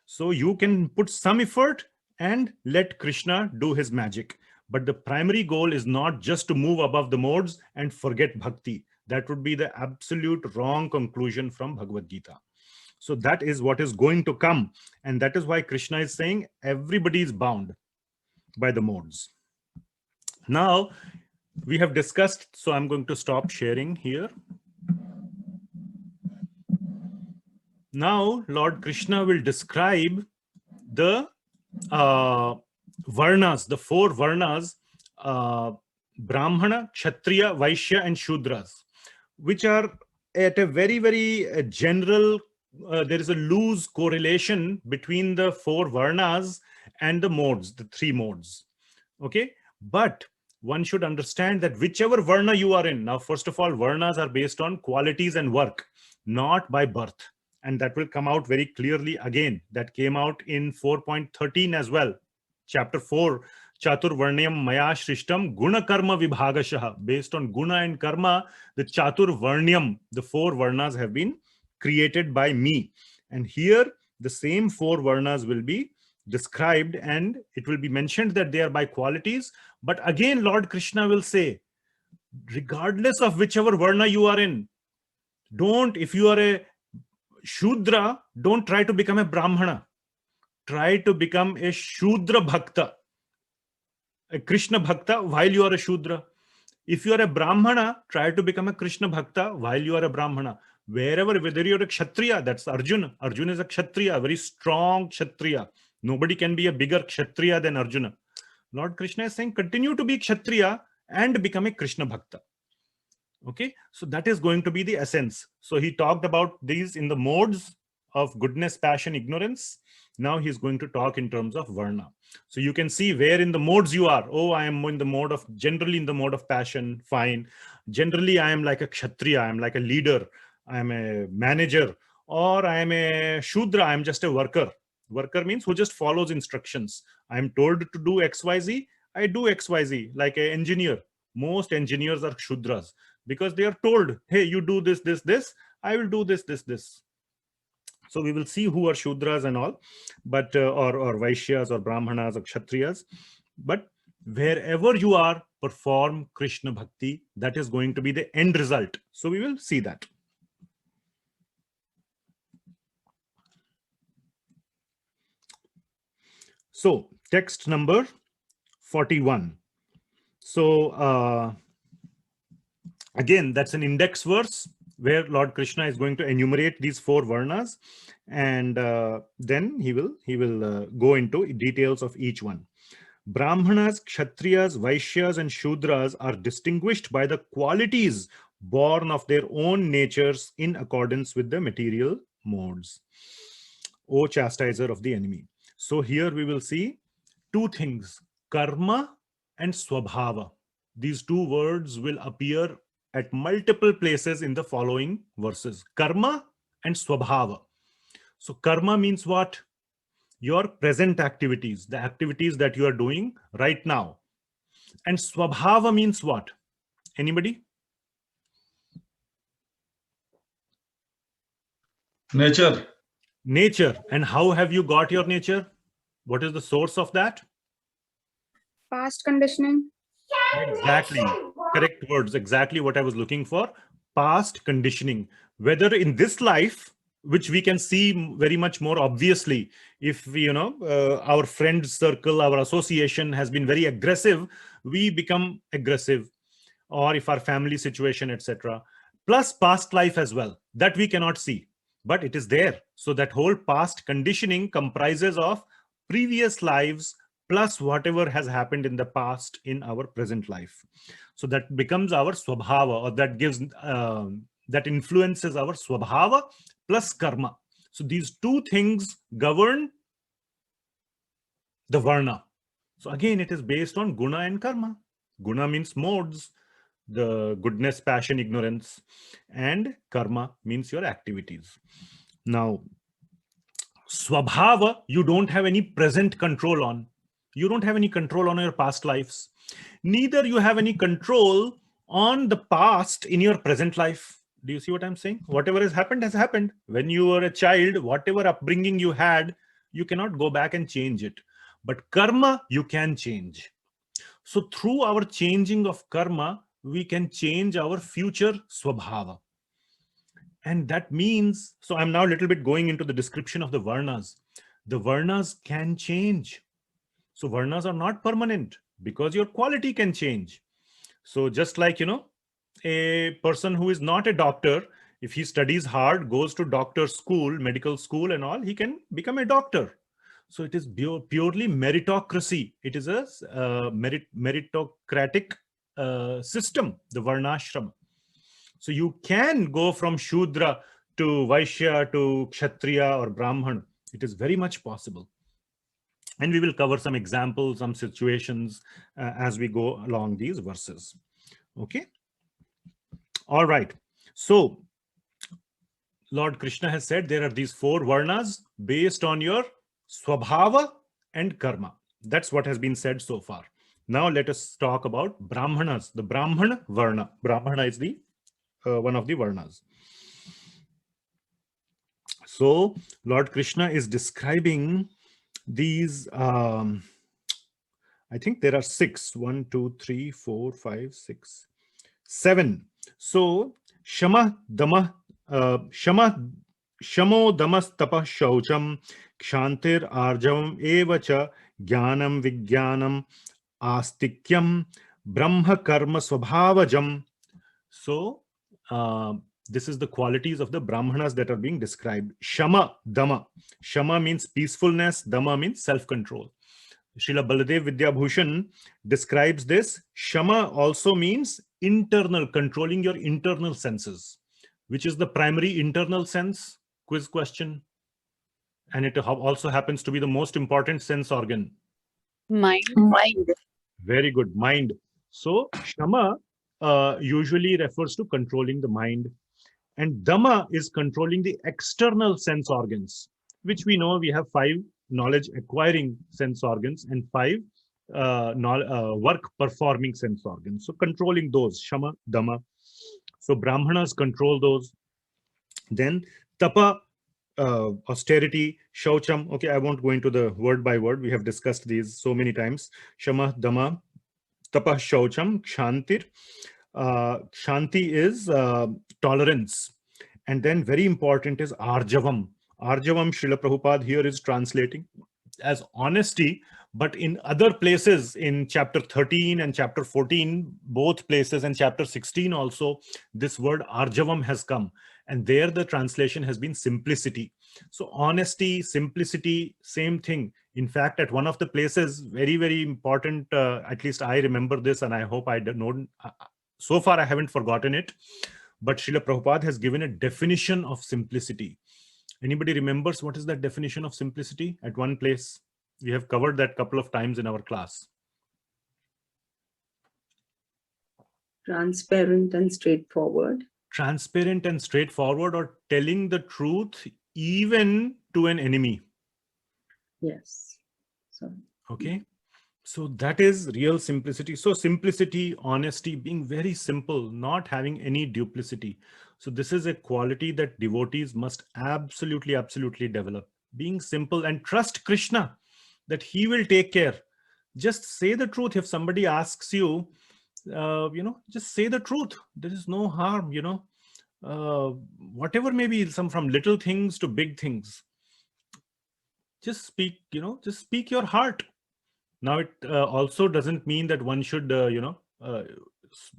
So you can put some effort and let Krishna do his magic. But the primary goal is not just to move above the modes and forget bhakti. That would be the absolute wrong conclusion from Bhagavad Gita. So that is what is going to come. And that is why Krishna is saying everybody is bound by the modes. Now, we have discussed, so I'm going to stop sharing here. Now, Lord Krishna will describe the varnas, the four varnas, Brahmana, Kshatriya, Vaishya, and Shudras, which are at a very, very general, there is a loose correlation between the four varnas and the modes, the three modes. Okay, but one should understand that whichever varna you are in, now, first of all, varnas are based on qualities and work, not by birth. And that will come out very clearly again. That came out in 4.13 as well. Chapter 4, Chatur Varnyam Maya Shrishtam Guna Karma Vibhagashaha. Based on Guna and Karma, the Chatur Varnyam, the four varnas have been created by me. And here, the same four varnas will be described, and it will be mentioned that they are by qualities. But again, Lord Krishna will say, regardless of whichever varna you are in, don't, if you are a Shudra, don't try to become a Brahmana. Try to become a Shudra Bhakta, a Krishna Bhakta while you are a Shudra. If you are a Brahmana, try to become a Krishna Bhakta while you are a Brahmana. Wherever, whether you're a Kshatriya, that's Arjuna. Arjuna is a Kshatriya, a very strong Kshatriya. Nobody can be a bigger Kshatriya than Arjuna. Lord Krishna is saying, continue to be Kshatriya and become a Krishna Bhakta. Okay, so that is going to be the essence. So he talked about these in the modes of goodness, passion, ignorance. Now he's going to talk in terms of varna. So you can see where in the modes you are. Oh, I am in the mode of, generally in the mode of passion, fine. Generally, I am like a Kshatriya, I am like a leader, I am a manager, or I am a Shudra, I am just a worker. Worker means who just follows instructions. I am told to do XYZ, I do XYZ, like an engineer. Most engineers are Shudras, because they are told, hey, you do this, this, this, I will do this, this, this. So we will see who are Shudras and all, but or Vaishyas or Brahmanas or Kshatriyas. But wherever you are, perform Krishna Bhakti. That is going to be the end result. So we will see that. So text number 41. So again, that's an index verse where Lord Krishna is going to enumerate these four varnas, and then he will go into details of each one. Brahmanas, Kshatriyas, Vaishyas, and Shudras are distinguished by the qualities born of their own natures in accordance with the material modes. O chastiser of the enemy. So here we will see two things, karma and swabhava. These two words will appear at multiple places in the following verses. Karma and swabhava. So karma means what? Your present activities, the activities that you are doing right now. And swabhava means what? Anybody? Nature. Nature. And how have you got your nature? What is the source of that? Past conditioning. Exactly. Correct words. Exactly what I was looking for. Past conditioning. Whether in this life, which we can see very much more obviously, if we, our friend circle, our association has been very aggressive, we become aggressive. Or if our family situation, etc. Plus past life as well, that we cannot see, but it is there. So that whole past conditioning comprises of previous lives plus whatever has happened in the past in our present life. So that becomes our swabhava, or that gives that influences our swabhava plus karma. So these two things govern the varna. So again, it is based on guna and karma. Guna means modes, the goodness, passion, ignorance, and karma means your activities. Now, swabhava, you don't have any present control on. You don't have any control on your past lives. Neither you have any control on the past in your present life. Do you see what I'm saying? Whatever has happened has happened. When you were a child, whatever upbringing you had, you cannot go back and change it. But karma, you can change. So through our changing of karma, we can change our future swabhava. And that means, so I'm now a little bit going into the description of the Varnas. The Varnas can change. So Varnas are not permanent because your quality can change. So just like, a person who is not a doctor, if he studies hard, goes to doctor school, medical school and all, he can become a doctor. So it is purely meritocracy. It is a meritocratic system, the Varnashram. So you can go from Shudra to Vaishya to Kshatriya or Brahman. It is very much possible. And we will cover some examples, some situations as we go along these verses. Okay. All right. So Lord Krishna has said there are these 4 varnas based on your swabhava and karma. That's what has been said so far. Now let us talk about Brahmanas, the Brahmana varna. Brahmana is the one of the varnas. So Lord Krishna is describing these, I think there are 6, 1, 2, 3, 4, 5, 6, 7. So Shama, Dama, Shamo, Damas, Tapah, Shaucham, Kshantir, Arjavam, Evacha, Jnanam, Vijnanam, Astikyam, Brahma, Karma, Swabhavajam. So this is the qualities of the Brahmanas that are being described. Shama, Dama. Shama means peacefulness. Dama means self-control. Srila Baladev Vidyabhushan describes this. Shama also means internal, controlling your internal senses. Which is the primary internal sense? Quiz question. And it also happens to be the most important sense organ. Mind. Very good. Mind. So Shama usually refers to controlling the mind. And Dama is controlling the external sense organs, which we know we have 5 knowledge acquiring sense organs and 5 work performing sense organs. So controlling those, Shama, Dama. So Brahmanas control those. Then Tapa, austerity, Shaucham. Okay, I won't go into the word by word. We have discussed these so many times. Shama, Dama, Tapa, Shaucham, Kshantir. Shanti is tolerance. And then very important is Arjavam. Arjavam, Srila Prabhupada here is translating as honesty, but in other places in chapter 13 and chapter 14, both places, and chapter 16 also, this word Arjavam has come. And there the translation has been simplicity. So honesty, simplicity, same thing. In fact, at one of the places, very, very important, at least I remember this, and I hope I don't, so far I haven't forgotten it, but Srila Prabhupada has given a definition of simplicity. Anybody remembers what is that definition of simplicity at one place? We have covered that couple of times in our class. Transparent and straightforward. Transparent and straightforward, or telling the truth even to an enemy. Yes. So, okay. So that is real simplicity. So simplicity, honesty, being very simple, not having any duplicity. So this is a quality that devotees must absolutely, absolutely develop. Being simple and trust Krishna that he will take care. Just say the truth. If somebody asks you, just say the truth. There is no harm, whatever may be, from little things to big things. Just speak, just speak your heart. Now, it also doesn't mean that one should,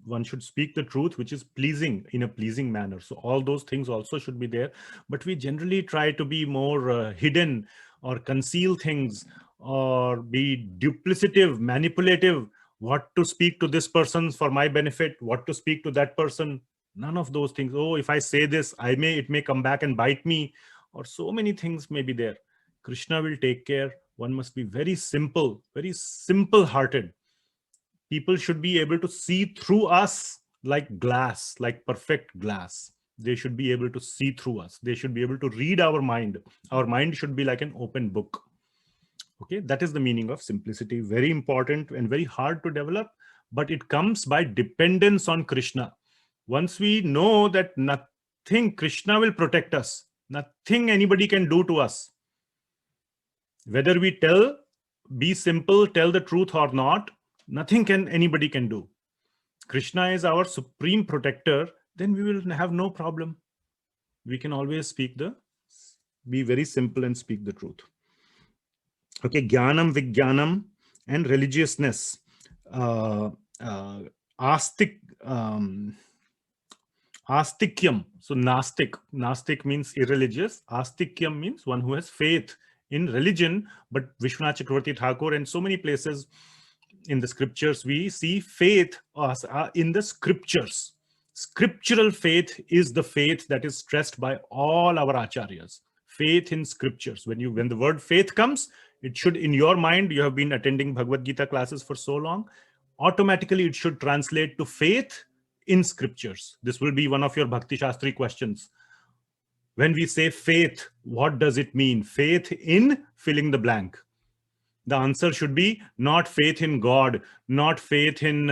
one should speak the truth, which is pleasing in a pleasing manner. So all those things also should be there. But we generally try to be more hidden or conceal things or be duplicative, manipulative, what to speak to this person for my benefit, what to speak to that person. None of those things. Oh, if I say this, it may come back and bite me, or so many things may be there. Krishna will take care. One must be very simple hearted. People should be able to see through us like glass, like perfect glass. They should be able to see through us. They should be able to read our mind. Our mind should be like an open book. Okay, that is the meaning of simplicity. Very important and very hard to develop, but it comes by dependence on Krishna. Once we know that nothing, Krishna will protect us. Nothing anybody can do to us. Whether we be simple, tell the truth or not, nothing anybody can do. Krishna is our supreme protector, then we will have no problem. we can always be very simple and speak the truth. Okay, Jnanam, Vijnanam, and religiousness. Astik, Astikyam. So Nastik means irreligious. Astikyam means one who has faith in religion. But Vishwanath Chakravarti Thakur and so many places in the scriptures, we see faith in the scriptures. Scriptural faith is the faith that is stressed by all our acharyas. Faith in scriptures. When the word faith comes, it should, in your mind, you have been attending Bhagavad Gita classes for so long, automatically it should translate to faith in scriptures. This will be one of your Bhakti Shastri questions. When we say faith, what does it mean? Faith in filling the blank. The answer should be not faith in God, not faith in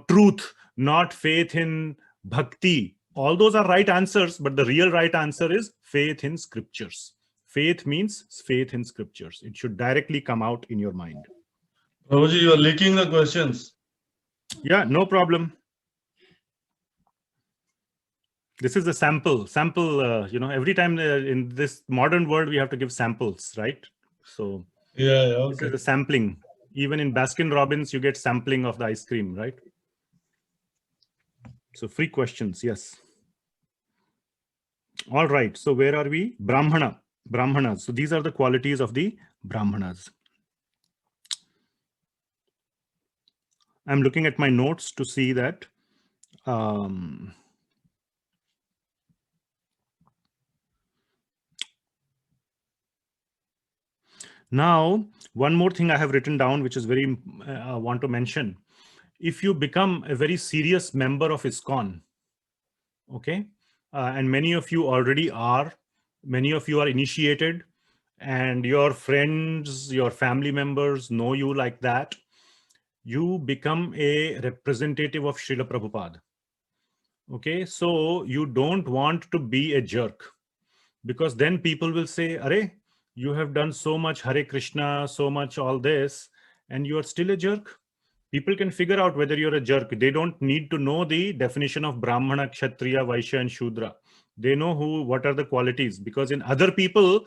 truth, not faith in bhakti. All those are right answers, but the real right answer is faith in scriptures. Faith means faith in scriptures. It should directly come out in your mind. Prabhuji, you are leaking the questions. Yeah, no problem. This is a sample. Every time in this modern world, we have to give samples, right? So Yeah, okay. This is a sampling. Even in Baskin Robbins, you get sampling of the ice cream, right? So free questions, yes. All right, so where are we? Brahmanas. So these are the qualities of the Brahmanas. I'm looking at my notes to see that. Now, one more thing I have written down, which is very, I want to mention. If you become a very serious member of ISKCON, okay, and many of you already are, many of you are initiated, and your friends, your family members know you like that, you become a representative of Srila Prabhupada. Okay, so you don't want to be a jerk, because then people will say, Arey, you have done so much Hare Krishna, so much all this, and you are still a jerk. People can figure out whether you're a jerk. They don't need to know the definition of Brahmana, Kshatriya, Vaishya, and Shudra. They know what are the qualities, because in other people,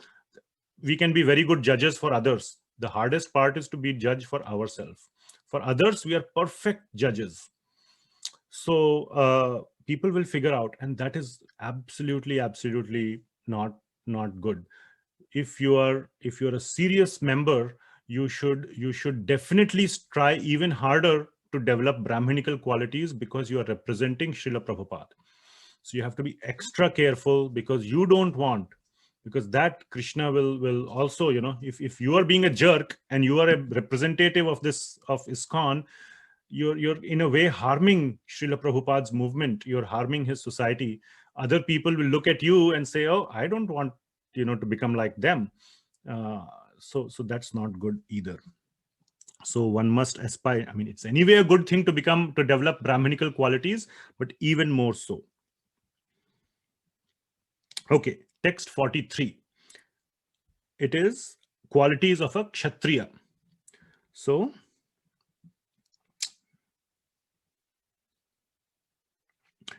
we can be very good judges for others. The hardest part is to be judged for ourselves. For others, we are perfect judges. So people will figure out, and that is absolutely not good. If you are a serious member, you should definitely try even harder to develop Brahminical qualities, because you are representing Srila Prabhupada. So you have to be extra careful, because you don't want, because that Krishna will also, if you are being a jerk and you are a representative of ISKCON, you're in a way harming Srila Prabhupada's movement. You're harming his society. Other people will look at you and say, oh, I don't want to become like them. So that's not good either. So one must aspire. I mean, it's anyway a good thing to develop Brahminical qualities, but even more so. Okay, text 43. It is qualities of a Kshatriya. So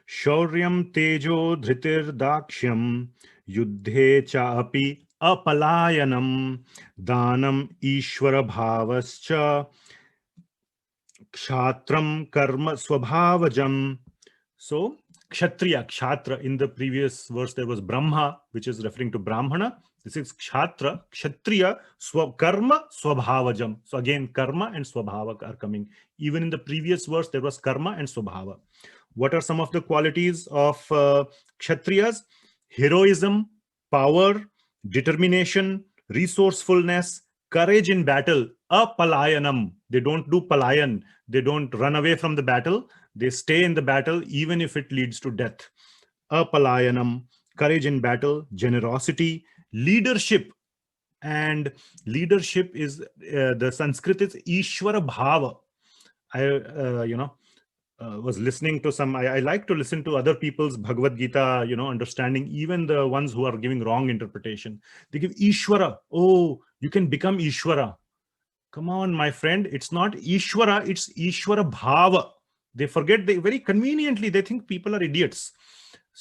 Shauryam tejo dhritir dakshyam yuddhe chaapi apalayanam danam ishvara bhavascha kshatram karma swabhavajam. So Kshatriya, in the previous verse there was Brahma, which is referring to Brahmana. This is Kshatriya, karma swabhavajam. So again, karma and swabhava are coming. Even in the previous verse there was karma and swabhava. What are some of the qualities of Kshatriyas? Heroism, power, determination, resourcefulness, courage in battle, apalayanam. They don't do palayan. They don't run away from the battle. They stay in the battle even if it leads to death. Apalayanam, courage in battle, generosity, leadership. And leadership is, the Sanskrit is Ishvara Bhava. Was listening to I like to listen to other people's Bhagavad Gita, understanding, even the ones who are giving wrong interpretation. They give Ishvara. Oh, you can become Ishvara. Come on, my friend. It's not Ishvara, it's Ishvara Bhava. They forget, very conveniently, they think people are idiots.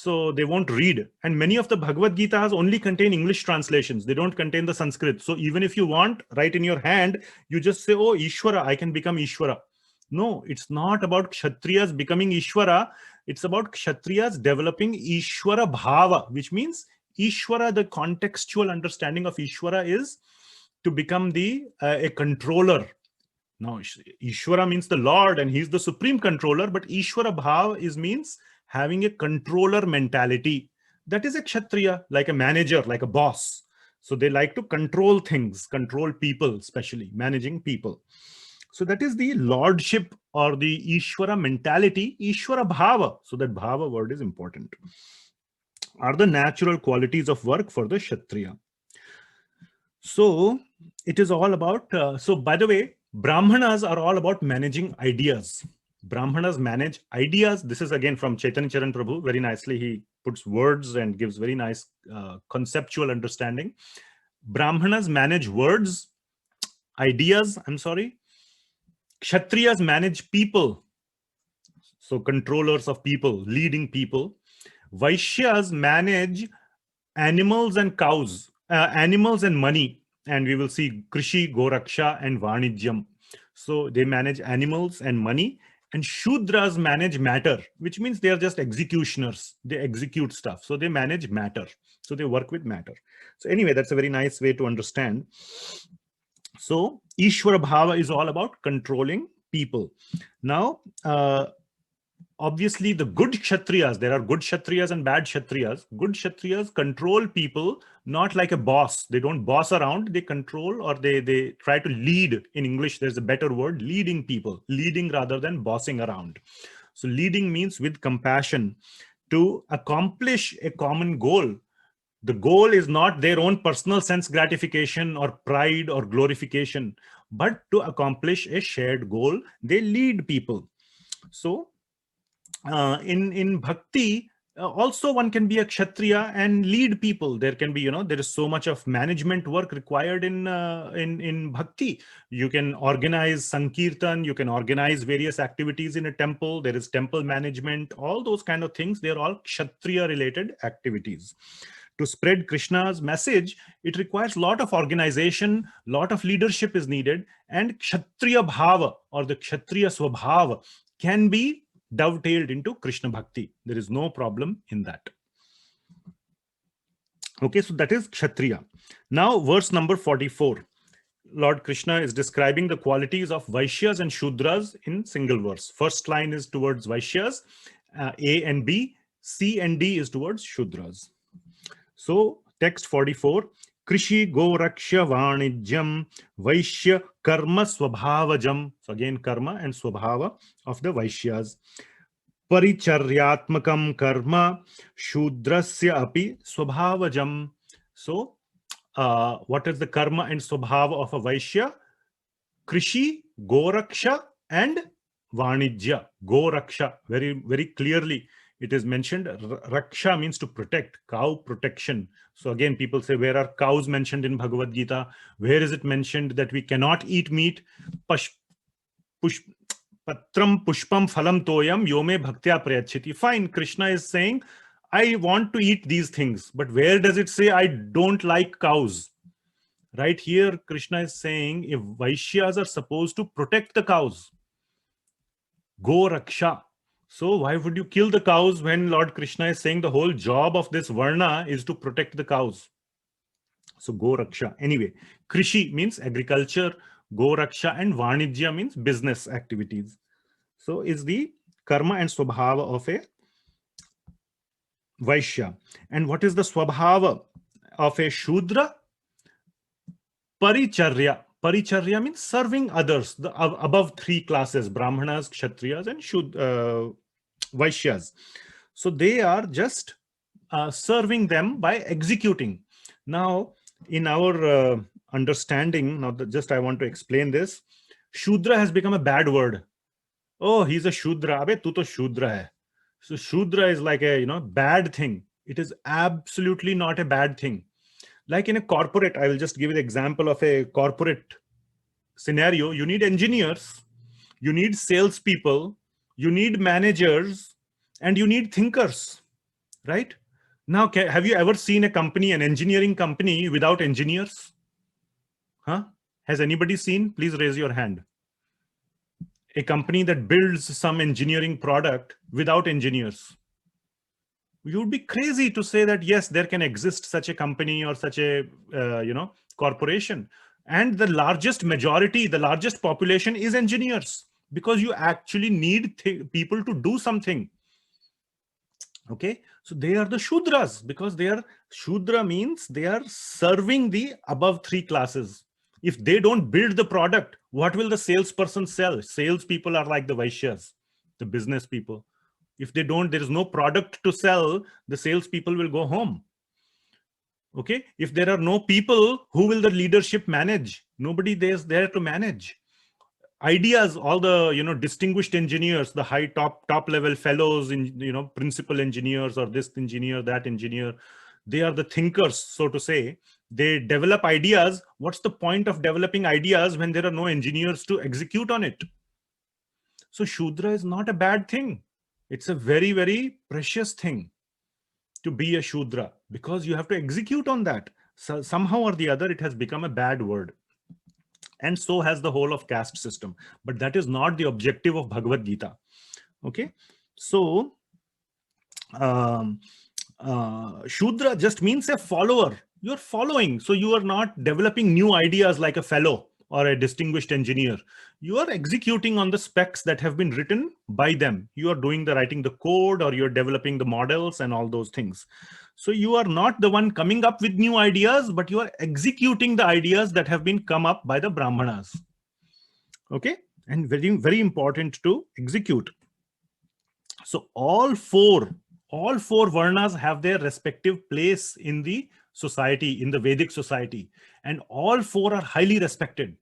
so they won't read. And many of the Bhagavad Gitas only contain English translations. They don't contain the Sanskrit. So even if you want, write in your hand, you just say, oh, Ishwara, I can become Ishwara. No, it's not about Kshatriyas becoming Ishwara. It's about Kshatriyas developing Ishwara Bhava, which means Ishwara, the contextual understanding of Ishwara is to become a controller. Now, Ishwara means the Lord and he's the supreme controller, but Ishwara Bhava means having a controller mentality. That is a Kshatriya, like a manager, like a boss. So they like to control things, control people, especially managing people. So that is the lordship or the Ishwara mentality, Ishwara Bhava. So that Bhava word is important. Are the natural qualities of work for the Kshatriya. So it is all about, so by the way, Brahmanas are all about managing ideas. Brahmanas manage ideas. This is again from Chaitanya Charan Prabhu. Very nicely, he puts words and gives very nice conceptual understanding. Brahmanas manage words, ideas, I'm sorry. Kshatriyas manage people. So controllers of people, leading people. Vaishyas manage animals and cows, animals and money. And we will see Krishi, Goraksha, and Vanijyam. So they manage animals and money. And Shudras manage matter, which means they are just executioners. They execute stuff. So they manage matter. So they work with matter. So anyway, that's a very nice way to understand. So Ishwara Bhava is all about controlling people. Now, obviously the good Kshatriyas, there are good Kshatriyas and bad Kshatriyas. Good Kshatriyas control people, not like a boss. They don't boss around, they control, or they try to lead. In English, there's a better word, leading people, leading rather than bossing around. So leading means with compassion to accomplish a common goal. The goal is not their own personal sense gratification or pride or glorification, but to accomplish a shared goal, they lead people. So in bhakti, also one can be a Kshatriya and lead people. There can be, there is so much of management work required in bhakti. You can organize Sankirtan, you can organize various activities in a temple. There is temple management, all those kind of things. They're all Kshatriya related activities. To spread Krishna's message, it requires a lot of organization, lot of leadership is needed, and Kshatriya Bhava or the Kshatriya Swabhava can be dovetailed into Krishna Bhakti. There is no problem in that. Okay, so that is Kshatriya. Now, verse number 44. Lord Krishna is describing the qualities of Vaishyas and Shudras in single verse. First line is towards Vaishyas, A and B, C and D is towards Shudras. So, text 44, Krishi Goraksha Vanijyam Vaishya Karma Swabhavajam. So again, karma and swabhava of the Vaishyas. Paricharyatmakam karma Shudrasya api swabhavajam. So, what is the karma and swabhava of a Vaishya? Krishi, Goraksha, and Vanijya. Goraksha, very, very clearly. It is mentioned, Raksha means to protect, cow protection. So again, people say, where are cows mentioned in Bhagavad Gita? Where is it mentioned that we cannot eat meat? Patram pushpam phalam toyam yome bhaktya prayachiti. Fine, Krishna is saying, I want to eat these things. But where does it say I don't like cows? Right here, Krishna is saying, if Vaishyas are supposed to protect the cows, go Raksha. So why would you kill the cows when Lord Krishna is saying the whole job of this Varna is to protect the cows? So Go Raksha. Anyway, Krishi means agriculture, Go Raksha, and Vanijya means business activities. So is the karma and swabhava of a Vaishya. And what is the swabhava of a Shudra? Paricharya. Paricharya means serving others, the above three classes, Brahmanas, Kshatriyas, and Vaishyas. So they are just serving them by executing. Now, in our understanding, now just I want to explain this, Shudra has become a bad word. Oh, he's a Shudra. Abe, tu to Shudra hai. So Shudra is like a, bad thing. It is absolutely not a bad thing. Like in a corporate, I will just give you the example of a corporate scenario. You need engineers, you need salespeople, you need managers, and you need thinkers, right? Now, have you ever seen a company, an engineering company without engineers? Huh? Has anybody seen? Please raise your hand. A company that builds some engineering product without engineers. You would be crazy to say that, yes, there can exist such a company or such a, corporation. And the largest majority, the largest population is engineers, because you actually need people to do something. Okay, so they are the Shudras, because Shudra means they are serving the above three classes. If they don't build the product, what will the salesperson sell? Salespeople are like the Vaishyas, the business people. If they don't, there is no product to sell, the salespeople will go home. Okay, if there are no people, who will the leadership manage? Nobody is there to manage. Ideas, all the distinguished engineers, the high top level fellows in principal engineers, or this engineer, that engineer, they are the thinkers, so to say. They develop ideas. What's the point of developing ideas when there are no engineers to execute on it? So Shudra is not a bad thing. It's a very, very precious thing to be a Shudra, because you have to execute on that. So somehow or the other, it has become a bad word. And so has the whole of caste system. But that is not the objective of Bhagavad Gita. Okay, so Shudra just means a follower. You're following. So you are not developing new ideas like a fellow or a distinguished engineer. You are executing on the specs that have been written by them. You are writing the code, or you're developing the models and all those things. So you are not the one coming up with new ideas, but you are executing the ideas that have been come up by the Brahmanas. Okay, and very, very important to execute. So all four Varnas have their respective place in the society, in the Vedic society, and all four are highly respected.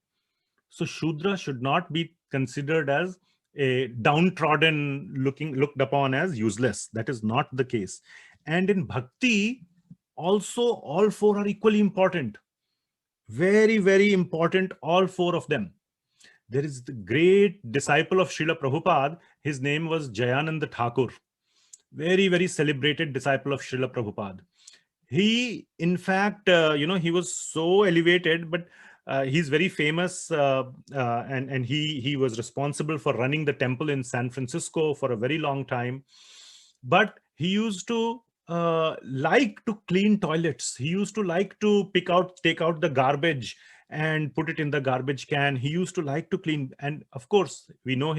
So Shudra should not be considered as a downtrodden, looked upon as useless. That is not the case. And in Bhakti, also all four are equally important. Very, very important, all four of them. There is the great disciple of Srila Prabhupada. His name was Jayananda Thakur. Very, very celebrated disciple of Srila Prabhupada. He, in fact, he was so elevated, but he's very famous, and he was responsible for running the temple in San Francisco for a very long time. But he used to like to clean toilets. He used to like to take out the garbage and put it in the garbage can. He used to like to clean. And of course, we know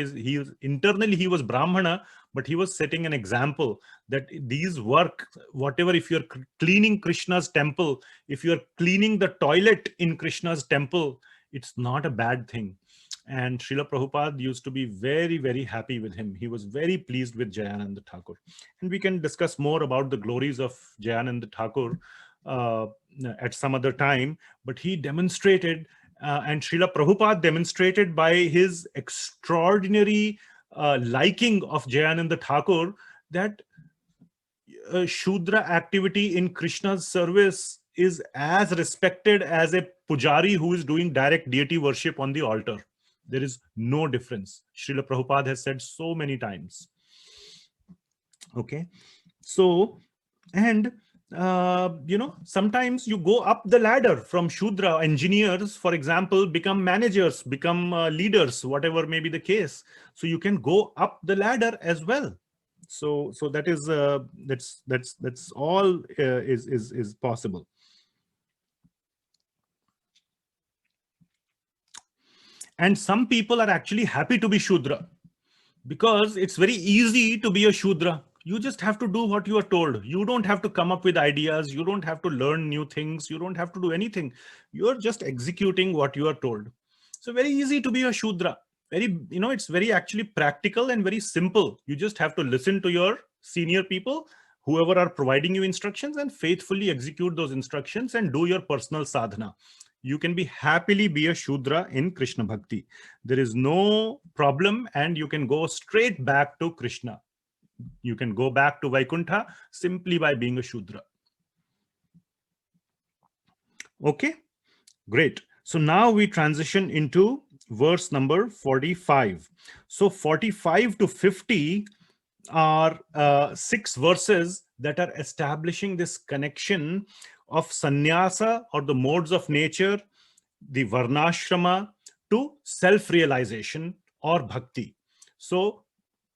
internally he was Brahmana, but he was setting an example that these work, whatever, if you're cleaning Krishna's temple, if you're cleaning the toilet in Krishna's temple, it's not a bad thing. And Srila Prabhupada used to be very, very happy with him. He was very pleased with Jayananda Thakur. And we can discuss more about the glories of Jayananda Thakur at some other time. But he demonstrated, and Srila Prabhupada demonstrated by his extraordinary liking of Jayananda Thakur, that Shudra activity in Krishna's service is as respected as a pujari who is doing direct deity worship on the altar. There is no difference. Srila Prabhupada has said so many times. Okay, so, and sometimes you go up the ladder from Shudra. Engineers, for example, become managers, become leaders, whatever may be the case. So you can go up the ladder as well. So that is that's all is possible. And some people are actually happy to be Shudra, because it's very easy to be a Shudra. You just have to do what you are told. You don't have to come up with ideas. You don't have to learn new things. You don't have to do anything. You're just executing what you are told. So very easy to be a Shudra. It's very actually practical and very simple. You just have to listen to your senior people, whoever are providing you instructions, and faithfully execute those instructions and do your personal sadhana. You can happily be a Shudra in Krishna Bhakti. There is no problem, and you can go straight back to Krishna. You can go back to Vaikuntha simply by being a Shudra. Okay, great. So now we transition into verse number 45. So 45 to 50 are 6 verses that are establishing this connection of sannyasa or the modes of nature, the varnashrama, to self-realization or bhakti. So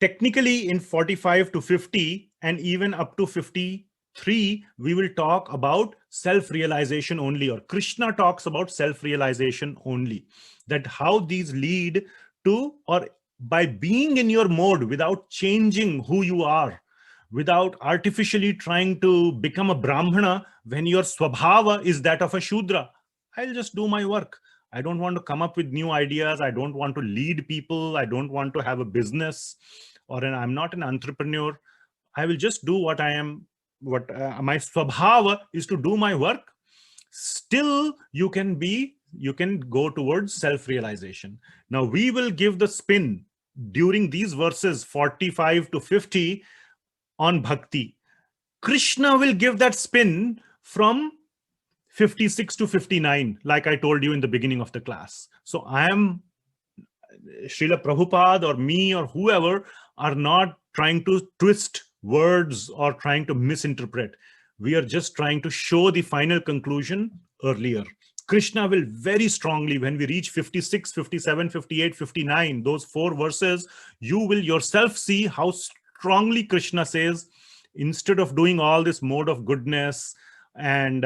technically in 45 to 50 and even up to 53, we will talk about self-realization only, or Krishna talks about self-realization only, that how these lead to, or by being in your mode without changing who you are, without artificially trying to become a Brahmana when your swabhava is that of a Shudra. I'll just do my work. I don't want to come up with new ideas. I don't want to lead people. I don't want to have a business, or I'm not an entrepreneur. I will just do what I am, what my swabhava is to do my work. Still, you can go towards self-realization. Now, we will give the spin during these verses 45 to 50 on bhakti. Krishna will give that spin from 56 to 59, like I told you in the beginning of the class. So I am, Srila Prabhupada or me or whoever are not trying to twist words or trying to misinterpret. We are just trying to show the final conclusion earlier. Krishna will very strongly, when we reach 56, 57, 58, 59, those 4 verses, you will yourself see how strongly Krishna says, instead of doing all this mode of goodness and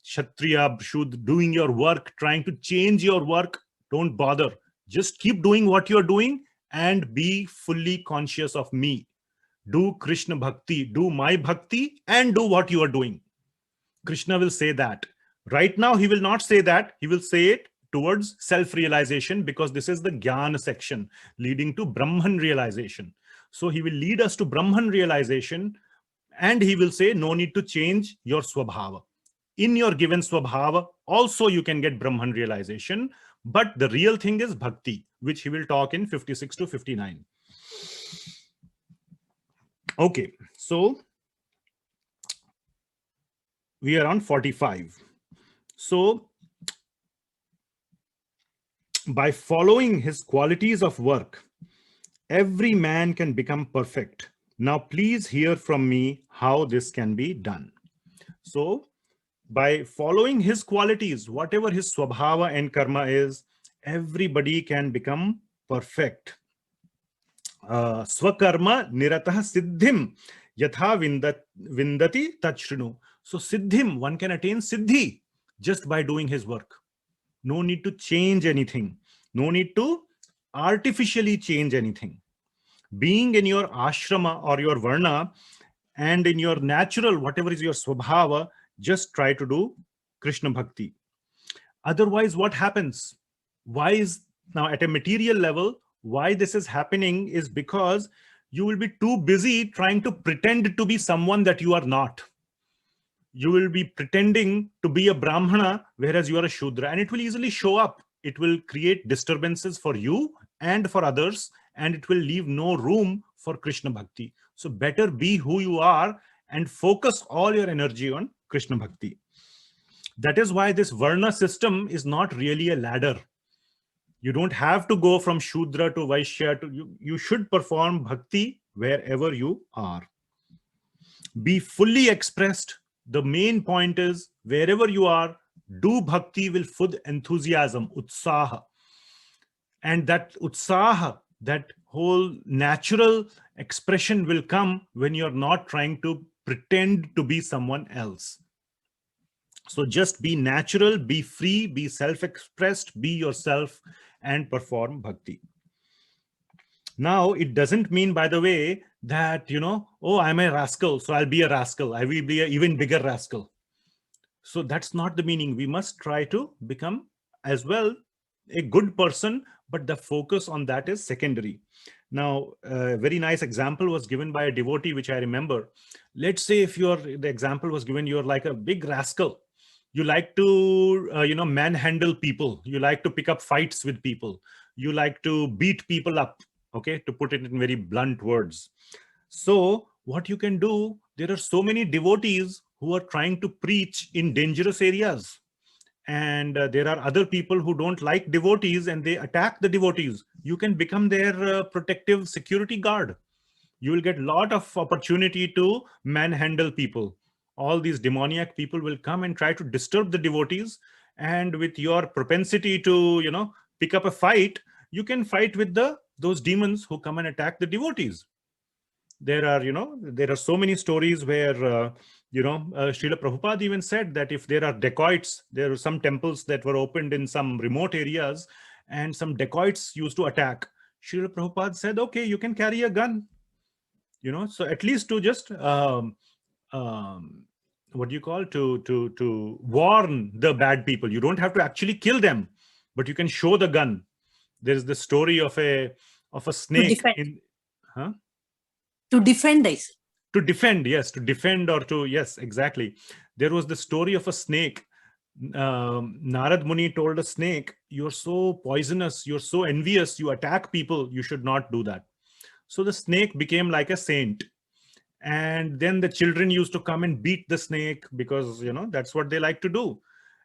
Kshatriya, Shudra, doing your work, trying to change your work, don't bother. Just keep doing what you're doing and be fully conscious of me. Do Krishna bhakti, do my bhakti, and do what you are doing. Krishna will say that. Right now, he will not say that. He will say it towards self-realization, because this is the Jnana section leading to Brahman realization. So he will lead us to Brahman realization, and he will say, no need to change your swabhava. In your given swabhava, also you can get Brahman realization, but the real thing is bhakti, which he will talk in 56 to 59. Okay, so we are on 45. So by following his qualities of work, every man can become perfect. Now, please hear from me how this can be done. So by following his qualities, whatever his swabhava and karma is, everybody can become perfect. Swakarma niratah siddhim yatha vindati tachrinu. So siddhim, one can attain siddhi just by doing his work. No need to change anything. No need to artificially change anything. Being in your ashrama or your varna and in your natural, whatever is your swabhava, just try to do Krishna bhakti. Otherwise, what happens? Why is, now at a material level, why this is happening is because you will be too busy trying to pretend to be someone that you are not. You will be pretending to be a Brahmana, whereas you are a Shudra, and it will easily show up. It will create disturbances for you and for others, and it will leave no room for Krishna bhakti. So better be who you are and focus all your energy on Krishna bhakti. That is why this Varna system is not really a ladder. You don't have to go from Shudra to Vaishya to you should perform bhakti wherever you are. Be fully expressed. The main point is, wherever you are, do bhakti with full enthusiasm, utsaha. And that utsaha, that whole natural expression will come when you're not trying to pretend to be someone else. So just be natural, be free, be self-expressed, be yourself, and perform bhakti. Now, it doesn't mean, by the way, that, oh, I'm a rascal, so I'll be a rascal. I will be an even bigger rascal. So that's not the meaning. We must try to become as well a good person, but the focus on that is secondary. Now, a very nice example was given by a devotee, which I remember. Let's say if the example was given, you're like a big rascal. You like to, manhandle people. You like to pick up fights with people. You like to beat people up, okay, to put it in very blunt words. So what you can do, there are so many devotees who are trying to preach in dangerous areas. And there are other people who don't like devotees and they attack the devotees. You can become their protective security guard. You will get a lot of opportunity to manhandle people. All these demoniac people will come and try to disturb the devotees. And with your propensity to, pick up a fight, you can fight with those demons who come and attack the devotees. There are so many stories where, Srila Prabhupada even said that if there are dacoits, there are some temples that were opened in some remote areas and some dacoits used to attack. Srila Prabhupada said, okay, you can carry a gun, so at least to just, what do you call, to warn the bad people. You don't have to actually kill them, but you can show the gun. There's the story of a snake. To defend, I say. To defend, yes, to defend or to, yes, exactly. There was the story of a snake. Narad Muni told a snake, you're so poisonous, you're so envious, you attack people, you should not do that. So the snake became like a saint. And then the children used to come and beat the snake because, that's what they like to do.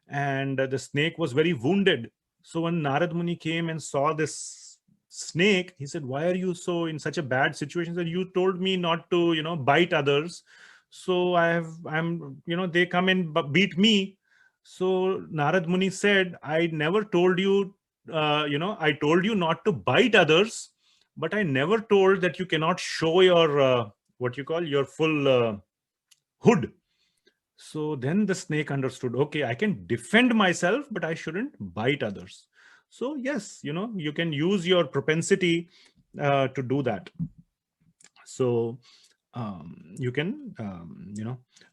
And the snake was very wounded. So when Narad Muni came and saw this snake, he said, why are you so in such a bad situation? That you told me not to, bite others. So they come and beat me. So Narad Muni said, I never told you, I told you not to bite others, but I never told that you cannot show your, your full hood. So then the snake understood, okay, I can defend myself, but I shouldn't bite others. So yes, you can use your propensity to do that. So you can,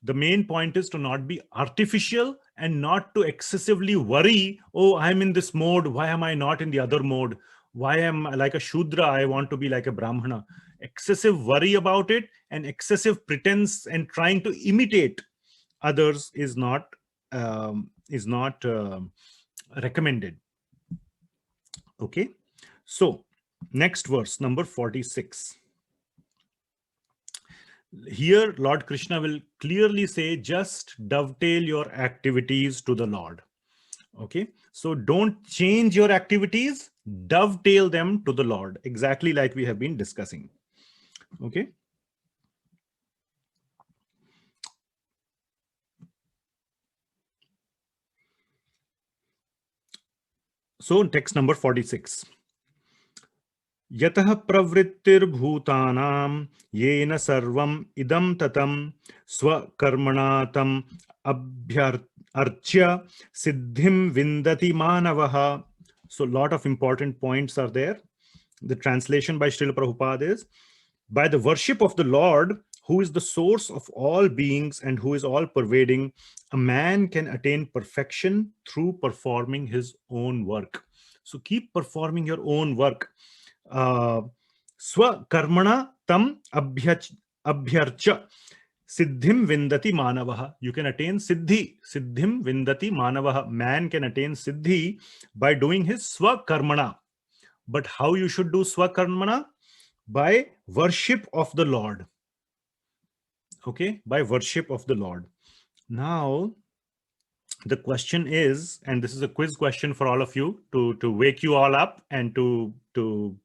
the main point is to not be artificial and not to excessively worry, oh, I'm in this mode, why am I not in the other mode? Why am I like a Shudra? I want to be like a Brahmana. Excessive worry about it and excessive pretense and trying to imitate others is not recommended. Okay, so next verse, number 46. Here, Lord Krishna will clearly say, just dovetail your activities to the Lord. Okay, so don't change your activities, dovetail them to the Lord, exactly like we have been discussing. Okay. So text number 46. Yatah pravrittir bhutanam yena sarvam idam tatam swakarmanatam abhyarchya siddhim vindati manavaha. So a lot of important points are there. The translation by Srila Prabhupada is, by the worship of the Lord, who is the source of all beings and who is all pervading, a man can attain perfection through performing his own work. So keep performing your own work. Swa karmana tam abhyarcha siddhim vindati manavaha. You can attain siddhi. Siddhim vindati manavaha. Man can attain siddhi by doing his swa karmana. But how you should do swa karmana? By worship of the Lord. Okay, by worship of the Lord. Now, the question is, and this is a quiz question for all of you to wake you all up and to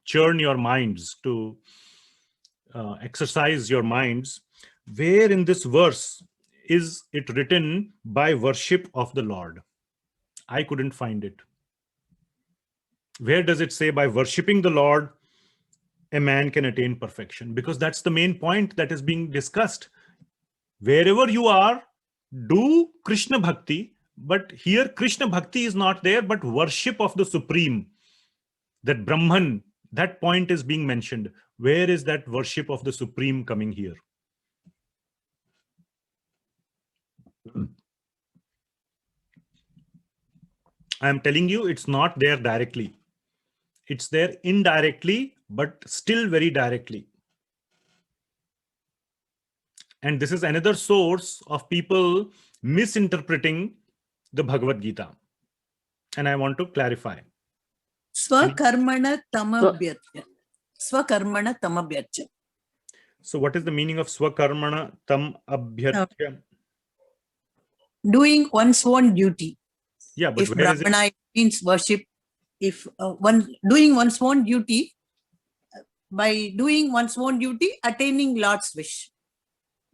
churn your minds, to exercise your minds. Where in this verse is it written by worship of the Lord? I couldn't find it. Where does it say by worshiping the Lord, a man can attain perfection? Because that's the main point that is being discussed. Wherever you are, do Krishna Bhakti, but here Krishna Bhakti is not there, but worship of the Supreme, that Brahman, that point is being mentioned. Where is that worship of the Supreme coming here? I am telling you, it's not there directly. It's there indirectly, but still very directly. And this is another source of people misinterpreting the Bhagavad Gita. And I want to clarify. Swakarmana tamabhyarcha. Swakarmana tamabhyarcha. So what is the meaning of Swakarmana tam abhyarcha? Doing one's own duty. Yeah, but if where Brahmana is it? means worship, if doing one's own duty, by doing one's own duty, attaining Lord's wish.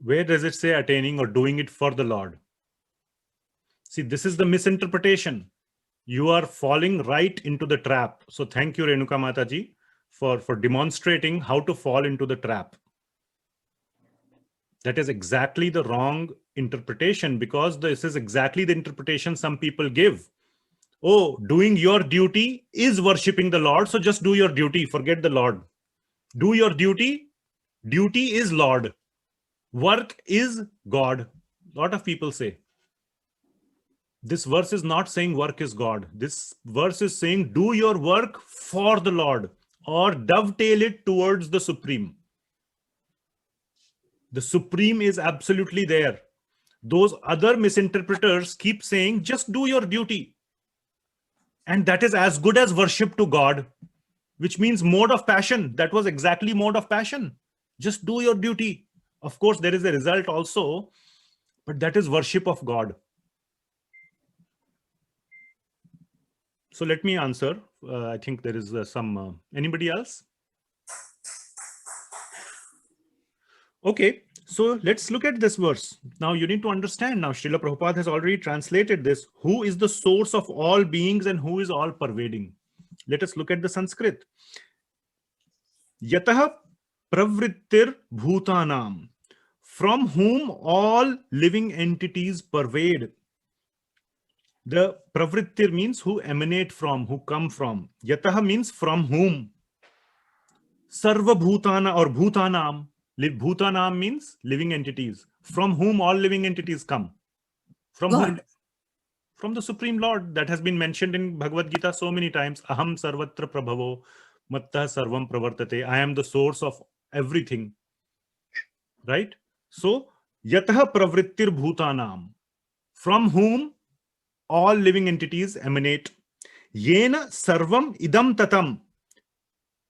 Where does it say attaining or doing it for the Lord? See, this is the misinterpretation. You are falling right into the trap. So thank you, Renuka Mataji, for demonstrating how to fall into the trap. That is exactly the wrong interpretation, because this is exactly the interpretation some people give. Oh, doing your duty is worshipping the Lord, so just do your duty, forget the Lord. Do your duty. Duty is Lord. Work is God. A lot of people say. This verse is not saying work is God. This verse is saying do your work for the Lord, or dovetail it towards the Supreme. The Supreme is absolutely there. Those other misinterpreters keep saying just do your duty. And that is as good as worship to God, which means mode of passion. That was exactly mode of passion. Just do your duty. Of course, there is a result also, but that is worship of God. So let me answer. I think there is some, anybody else? Okay, so let's look at this verse. Now you need to understand, now Srila Prabhupada has already translated this. Who is the source of all beings and who is all pervading? Let us look at the Sanskrit. Yatah pravrittir bhutanam, from whom all living entities pervade. The pravrittir means who emanate from, who come from. Yatah means from whom. Sarva bhutana or bhutanam. Bhutanam means living entities. From whom all living entities come. From God. whom? From the Supreme Lord. That has been mentioned in Bhagavad Gita so many times. Aham sarvatra prabhavo mattah sarvam pravartate. I am the source of everything. Right? So, yatah pravrittir bhutanam. From whom all living entities emanate. Yena sarvam idam tatam.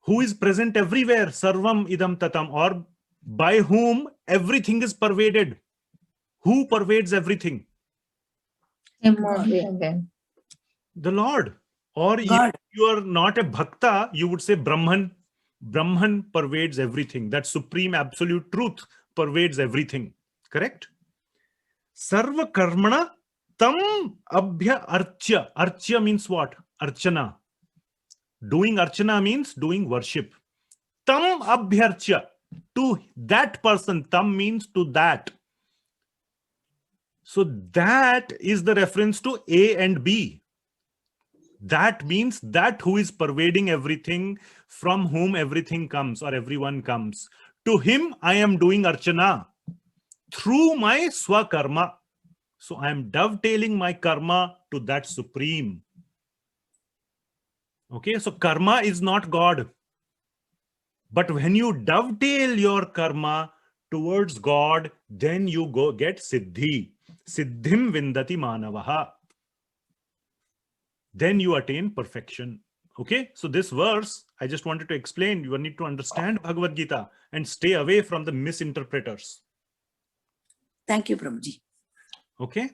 Who is present everywhere. Sarvam idam tatam. Or by whom everything is pervaded. Who pervades everything? Him only again. The Lord. Or if God. you are not a bhakta, you would say Brahman. Brahman pervades everything. That supreme absolute truth pervades everything. Correct? Sarva karmana tam abhya archya. Archya means what? Archana. Doing archana means doing worship. Tam abhyarchya. To that person. Tam means to that. So that is the reference to A and B. That means that who is pervading everything, from whom everything comes or everyone comes. To him I am doing archana through my swakarma. So I am dovetailing my karma to that Supreme. Okay, so karma is not God. But when you dovetail your karma towards God, then you go get siddhi. Siddhim vindati manavaha. Then you attain perfection. Okay, so this verse, I just wanted to explain. You need to understand Bhagavad Gita and stay away from the misinterpreters. Thank you, Prabhuji. Okay.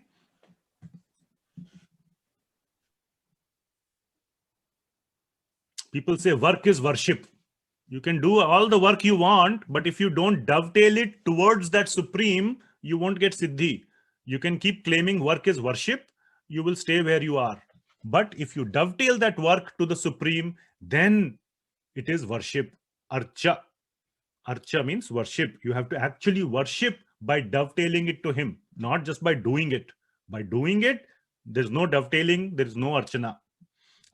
People say work is worship. You can do all the work you want, but if you don't dovetail it towards that Supreme, you won't get siddhi. You can keep claiming work is worship, you will stay where you are. But if you dovetail that work to the Supreme, then it is worship. Archa. Archa means worship. You have to actually worship by dovetailing it to him, not just by doing it. By doing it, there's no dovetailing, there is no archana.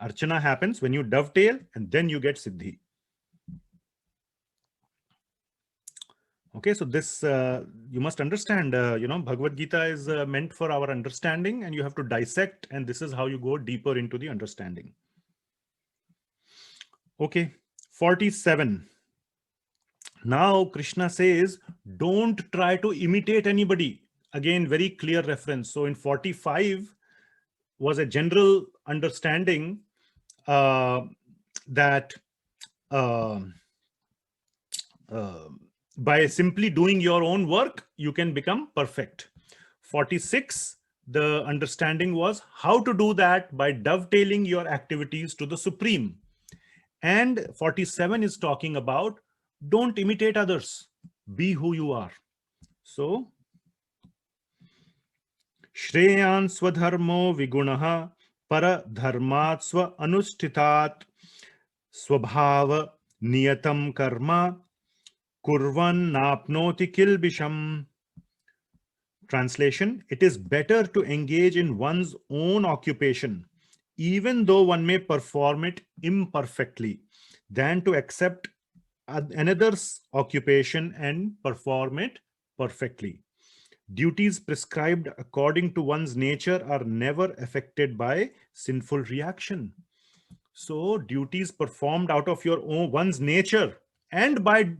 Archana happens when you dovetail and then you get siddhi. Okay, so this, you must understand, Bhagavad Gita is meant for our understanding and you have to dissect, and this is how you go deeper into the understanding. Okay, 47. Now Krishna says, don't try to imitate anybody. Again, very clear reference. So in 45 was a general understanding that by simply doing your own work, you can become perfect. 46, the understanding was how to do that by dovetailing your activities to the Supreme. And 47 is talking about Don't imitate others. Be who you are. So, Shreyan swadharmo vigunaha paradharmat swa anustitat swabhava niyatam karma kurvan napnoti kilbisham. Translation: it is better to engage in one's own occupation, even though one may perform it imperfectly, than to accept another's occupation and perform it perfectly. Duties prescribed according to one's nature are never affected by sinful reaction. So duties performed out of your own one's nature and by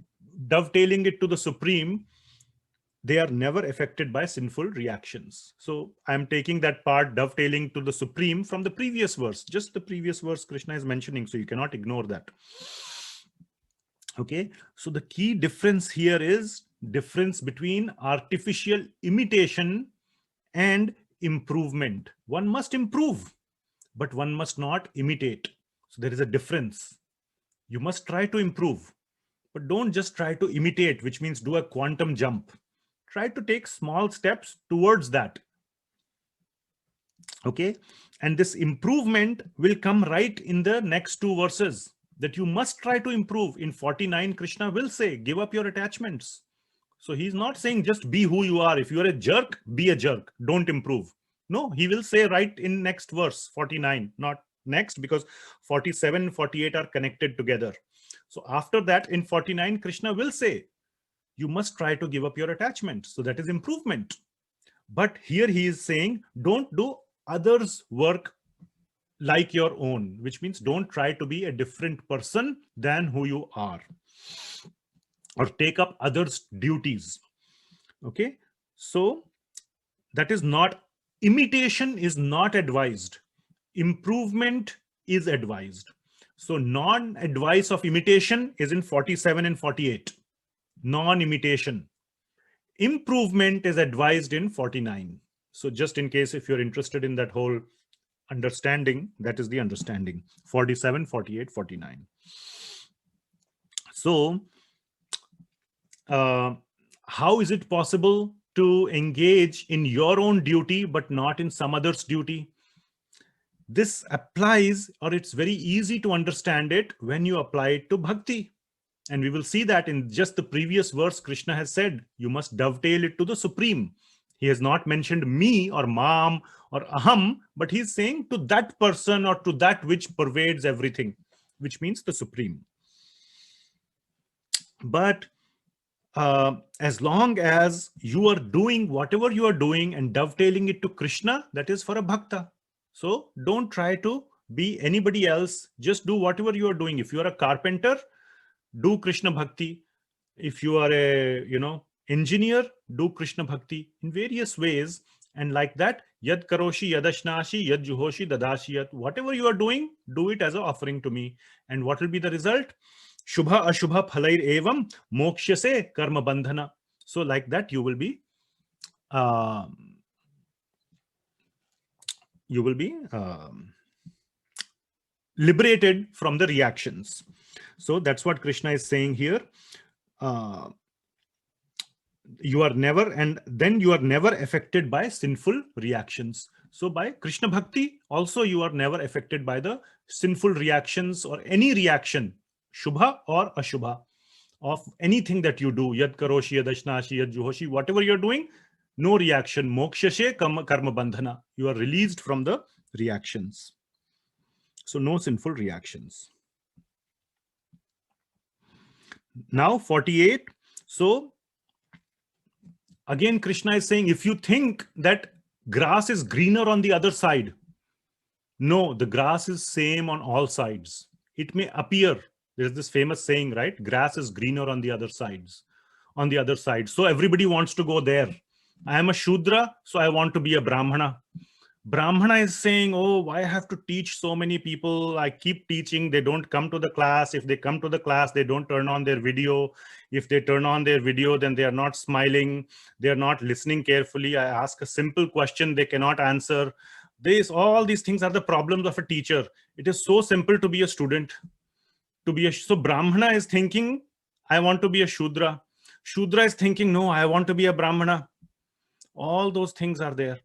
dovetailing it to the Supreme, they are never affected by sinful reactions. So I'm taking that part, dovetailing to the Supreme, from the previous verse. Just the previous verse Krishna is mentioning, so you cannot ignore that. Okay, so the key difference here is difference between artificial imitation and improvement. One must improve, but one must not imitate. So there is a difference. You must try to improve, but don't just try to imitate, which means do a quantum jump. Try to take small steps towards that. Okay, and this improvement will come right in the next two verses, that you must try to improve. In 49, Krishna will say, give up your attachments. So he's not saying just be who you are. If you are a jerk, be a jerk. Don't improve. No, he will say right in next verse, 49, not next, because 47 and 48 are connected together. So after that, in 49, Krishna will say, you must try to give up your attachment. So that is improvement. But here he is saying, don't do others' work like your own, which means don't try to be a different person than who you are, or take up others' duties. Okay, so that is not, imitation is not advised. Improvement is advised. So non-advice of imitation is in 47 and 48. Non-imitation. Improvement is advised in 49. So just in case if you're interested in that whole understanding, that is the understanding. 47, 48, 49. So how is it possible to engage in your own duty but not in some other's duty? This applies, or it's very easy to understand it when you apply it to bhakti. And we will see that in just the previous verse, Krishna has said, you must dovetail it to the Supreme. He has not mentioned me or mam or aham, but he's saying to that person or to that which pervades everything, which means the Supreme. But as long as you are doing whatever you are doing and dovetailing it to Krishna, that is for a bhakta. So don't try to be anybody else. Just do whatever you are doing. If you are a carpenter, do Krishna bhakti. If you are a, engineer, do Krishna bhakti in various ways. And like that, yad karoshi yadashnashi yad juhoshi dadashi yat. Whatever you are doing, do it as an offering to me. And what will be the result? Shubha ashubha phalair evam mokshase karma bandhana. So like that, you will be liberated from the reactions. So that's what Krishna is saying here. You are never, and then you are never affected by sinful reactions. So by Krishna bhakti, also you are never affected by the sinful reactions or any reaction, shubha or ashubha, of anything that you do. Yad karoshi, yad ashnashi, yad juhoshi, whatever you're doing, no reaction. Mokshashe karma bandhana. You are released from the reactions. So no sinful reactions. Now 48. So again, Krishna is saying, if you think that grass is greener on the other side, no, the grass is same on all sides. It may appear, there's this famous saying, right? Grass is greener on the other sides, on the other side. So everybody wants to go there. I am a Shudra, so I want to be a Brahmana. Brahmana is saying, oh, why I have to teach so many people? I keep teaching. They don't come to the class. If they come to the class, they don't turn on their video. If they turn on their video, then they are not smiling. They are not listening carefully. I ask a simple question, they cannot answer. All these things are the problems of a teacher. It is so simple to be a student. So Brahmana is thinking, I want to be a Shudra. Shudra is thinking, no, I want to be a Brahmana. All those things are there.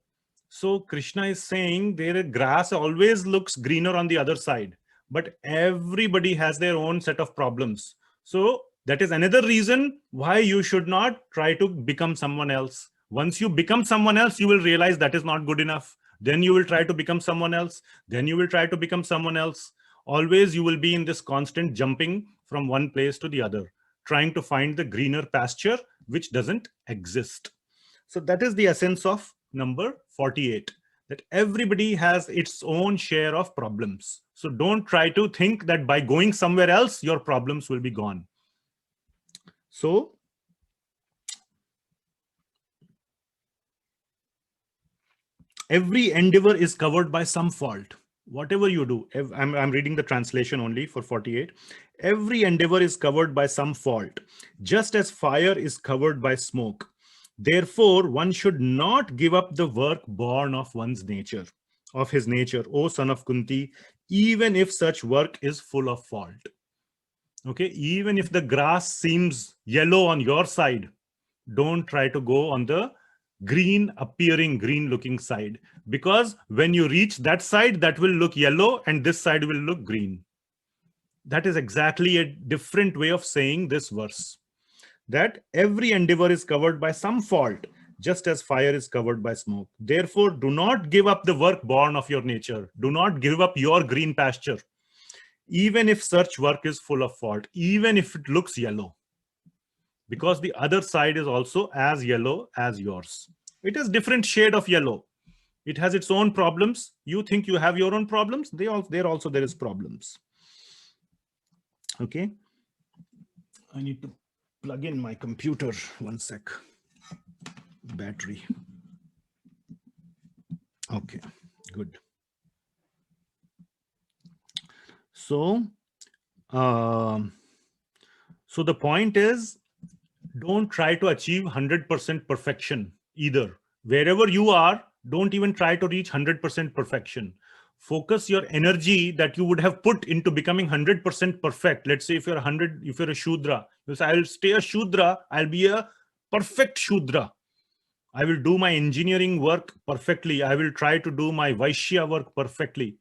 So Krishna is saying their grass always looks greener on the other side, but everybody has their own set of problems. So that is another reason why you should not try to become someone else. Once you become someone else, you will realize that is not good enough. Then you will try to become someone else. Then you will try to become someone else. Always you will be in this constant jumping from one place to the other, trying to find the greener pasture, which doesn't exist. So that is the essence of number 48, that everybody has its own share of problems. So don't try to think that by going somewhere else, your problems will be gone. So every endeavor is covered by some fault. Whatever you do, I'm reading the translation only for 48. Every endeavor is covered by some fault, just as fire is covered by smoke. Therefore, one should not give up the work born of one's nature, of his nature, O son of Kunti, even if such work is full of fault. Okay, even if the grass seems yellow on your side, don't try to go on the green appearing, green looking side, because when you reach that side, that will look yellow and this side will look green. That is exactly a different way of saying this verse, that every endeavor is covered by some fault, just as fire is covered by smoke. Therefore, do not give up the work born of your nature. Do not give up your green pasture, even if such work is full of fault, even if it looks yellow, because the other side is also as yellow as yours. It is different shade of yellow. It has its own problems. You think you have your own problems. There is problems. Okay. I need to plug in my computer. 1 sec. Battery. Okay, good. So the point is, don't try to achieve 100% perfection either. Wherever you are, don't even try to reach 100% perfection. Focus your energy that you would have put into becoming 100% perfect. Let's say if you're a Shudra, you say, I'll stay a Shudra, I'll be a perfect Shudra. I will do my engineering work perfectly. I will try to do my Vaishya work perfectly.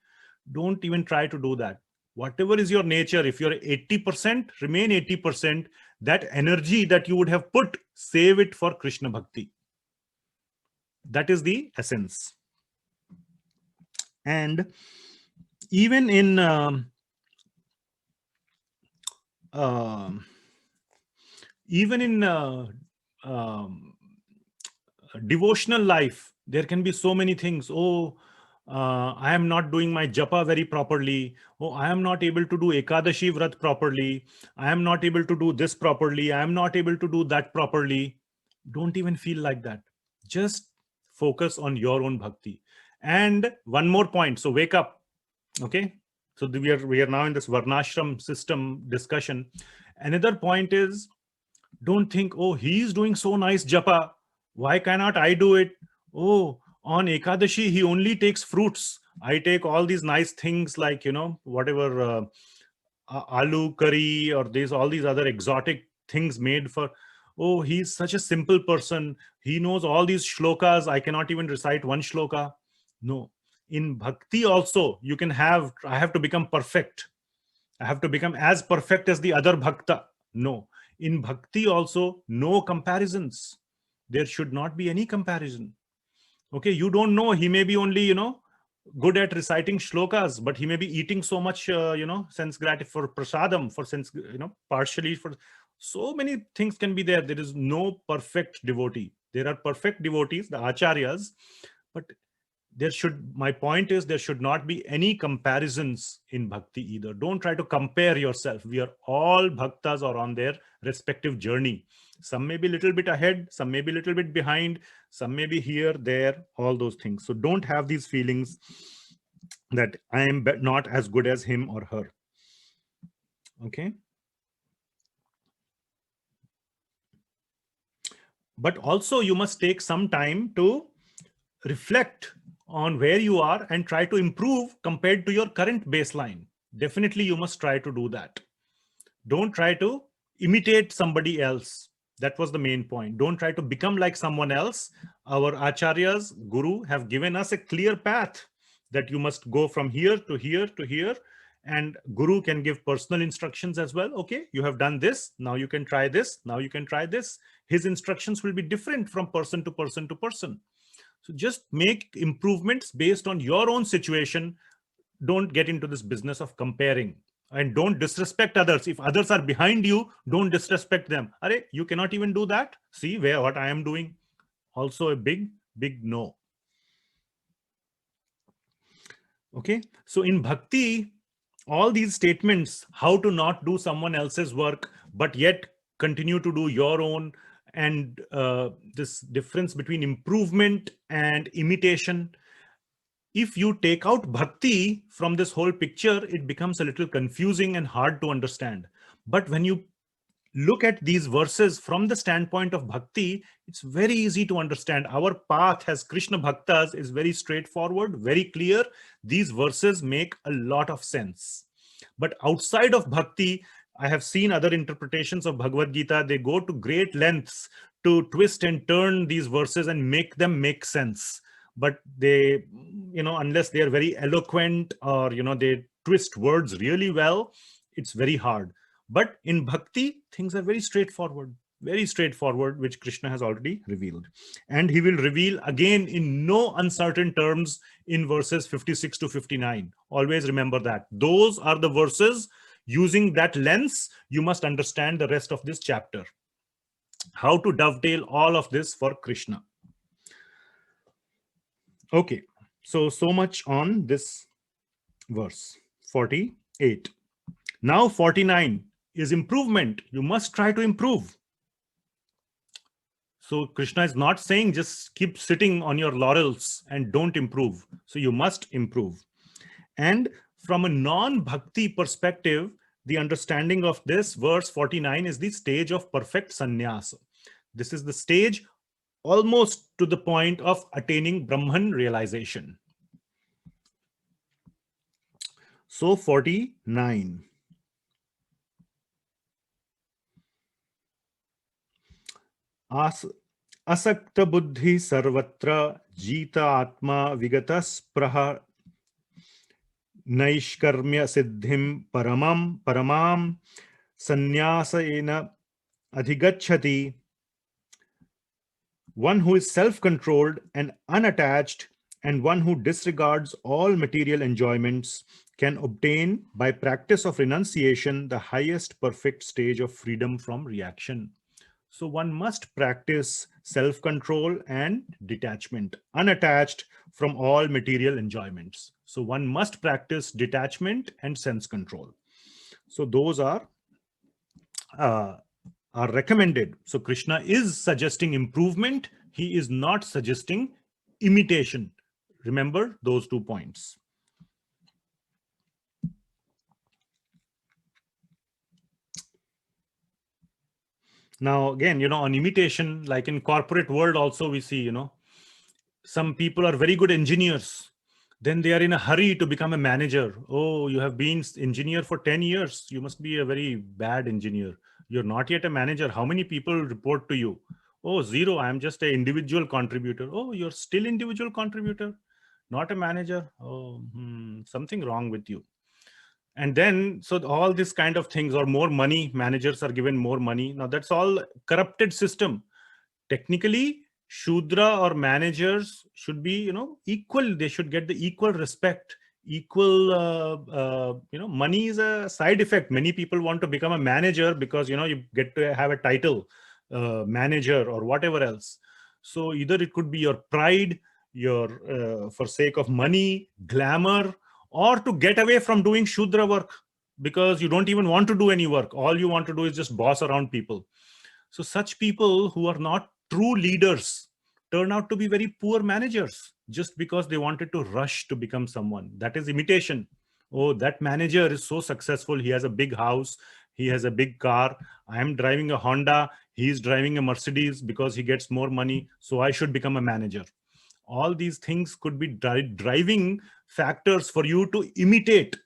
Don't even try to do that. Whatever is your nature, if you're 80%, remain 80%. That energy that you would have put, save it for Krishna Bhakti. That is the essence. And even in devotional life, there can be so many things. I am not doing my japa very properly. I am not able to do Ekadashi Vrat properly. I am not able to do this properly. I am not able to do that properly. Don't even feel like that. Just focus on your own bhakti. And one more point. So wake up. Okay. So we are now in this Varnashram system discussion. Another point is, don't think, oh, he's doing so nice japa. Why cannot I do it? Oh, on Ekadashi, he only takes fruits. I take all these nice things like, whatever, aloo curry or all these other exotic things made for, oh, he's such a simple person. He knows all these shlokas. I cannot even recite one shloka. No. In bhakti also, I have to become perfect. I have to become as perfect as the other bhakta. No. In bhakti also, no comparisons. There should not be any comparison. Okay, you don't know, he may be only, good at reciting shlokas, but he may be eating so much, sense gratification for prasadam, for sense, partially for so many things can be there. There is no perfect devotee. There are perfect devotees, the acharyas, but my point is, there should not be any comparisons in bhakti either. Don't try to compare yourself. We are all bhaktas are on their respective journey. Some may be a little bit ahead, some may be a little bit behind, some may be here, there, all those things. So don't have these feelings that I am not as good as him or her. Okay. But also you must take some time to reflect on where you are and try to improve compared to your current baseline. Definitely you must try to do that. Don't try to imitate somebody else. That was the main point. Don't try to become like someone else. Our acharyas, guru, have given us a clear path that you must go from here to here to here. And guru can give personal instructions as well. Okay, you have done this. Now you can try this. Now you can try this. His instructions will be different from person to person to person. So just make improvements based on your own situation. Don't get into this business of comparing, and don't disrespect others. If others are behind you, don't disrespect them. Are you cannot even do that. See what I am doing. Also a big no. Okay, so in bhakti, all these statements, how to not do someone else's work but yet continue to do your own, and this difference between improvement and imitation, if you take out bhakti from this whole picture, it becomes a little confusing and hard to understand. But when you look at these verses from the standpoint of bhakti, it's very easy to understand. Our path as Krishna Bhaktas is very straightforward, very clear. These verses make a lot of sense. But outside of bhakti, I have seen other interpretations of Bhagavad Gita. They go to great lengths to twist and turn these verses and make them make sense. But they, unless they are very eloquent or, they twist words really well, it's very hard. But in bhakti, things are very straightforward, which Krishna has already revealed. And he will reveal again in no uncertain terms in verses 56 to 59. Always remember that. Those are the verses. Using that lens, you must understand the rest of this chapter. How to dovetail all of this for Krishna. Okay, so much on this verse 48. Now 49 is improvement. You must try to improve. So Krishna is not saying just keep sitting on your laurels and don't improve. So you must improve. And from a non-bhakti perspective, the understanding of this verse 49 is the stage of perfect sannyasa. This is the stage almost to the point of attaining Brahman realization. So 49. Asakta buddhi sarvatra jita atma vigata spraha naishkarmya siddhim paramam sannyasena adhigacchati. One who is self-controlled and unattached, and one who disregards all material enjoyments, can obtain by practice of renunciation the highest perfect stage of freedom from reaction. So one must practice self-control and detachment, unattached from all material enjoyments. So one must practice detachment and sense control. So those are recommended. So Krishna is suggesting improvement. He is not suggesting imitation. Remember those 2 points. Now, again, on imitation, like in corporate world also we see, some people are very good engineers. Then they are in a hurry to become a manager. Oh, you have been engineer for 10 years. You must be a very bad engineer. You're not yet a manager. How many people report to you? Oh, 0. I'm just an individual contributor. Oh, you're still individual contributor, not a manager. Oh, something wrong with you. And then, so all these kind of things, or more money, managers are given more money. Now that's all corrupted system. Technically, Shudra or managers should be, equal. They should get the equal respect, equal, money is a side effect. Many people want to become a manager because, you get to have a title, manager or whatever else. So either it could be your pride, your for sake of money, glamour, or to get away from doing Shudra work because you don't even want to do any work. All you want to do is just boss around people. So such people who are not true leaders turn out to be very poor managers just because they wanted to rush to become someone. That is imitation. Oh, that manager is so successful. He has a big house. He has a big car. I am driving a Honda. He is driving a Mercedes because he gets more money. So I should become a manager. All these things could be driving factors for you to imitate.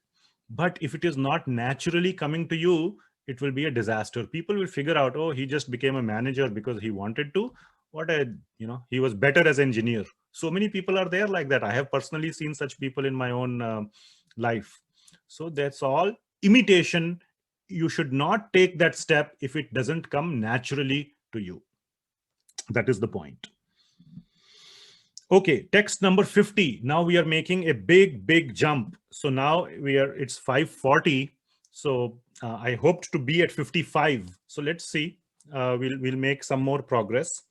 But if it is not naturally coming to you, it will be a disaster. People will figure out, oh, he just became a manager because he wanted to. He was better as engineer. So many people are there like that. I have personally seen such people in my own life. So that's all imitation. You should not take that step if it doesn't come naturally to you. That is the point. Okay, text number 50. Now we are making a big jump. So now it's 5:40. So I hoped to be at 55. So let's see. We'll make some more progress.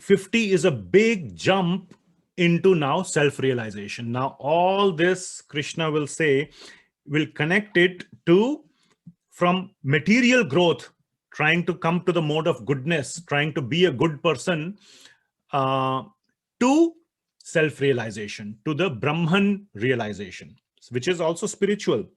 50 is a big jump into now self-realization. Now all this, Krishna will say, will connect it to from material growth, trying to come to the mode of goodness, trying to be a good person, to self-realization, to the Brahman realization, which is also spiritual.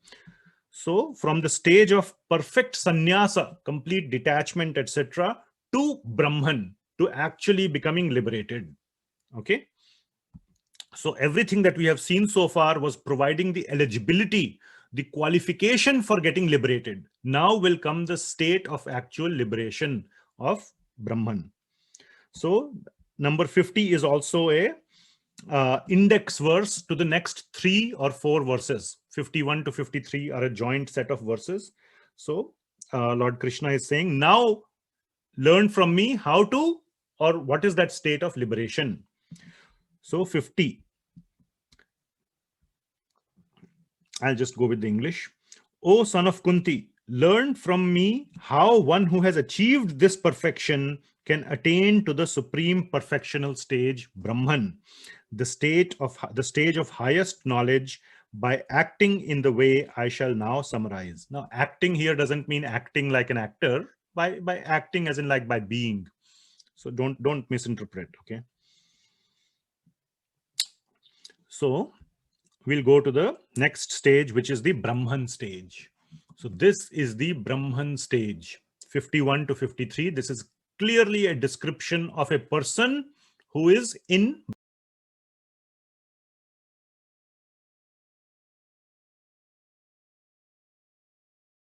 So from the stage of perfect sannyasa, complete detachment, etc., to Brahman, to actually becoming liberated. Okay. So everything that we have seen so far was providing the eligibility, the qualification for getting liberated. Now will come the state of actual liberation of Brahman. So number 50 is also a index verse to the next 3 or 4 verses. 51 to 53 are a joint set of verses. So Lord Krishna is saying, now learn from me how to, or what is that state of liberation. So 50. I'll just go with the English. O son of Kunti, learn from me how one who has achieved this perfection can attain to the supreme perfectional stage, Brahman, the stage of highest knowledge, by acting in the way I shall now summarize. Now, acting here doesn't mean acting like an actor, by acting as in like by being. So don't misinterpret, okay? So we'll go to the next stage, which is the Brahman stage. So this is the Brahman stage, 51 to 53. This is clearly a description of a person who is in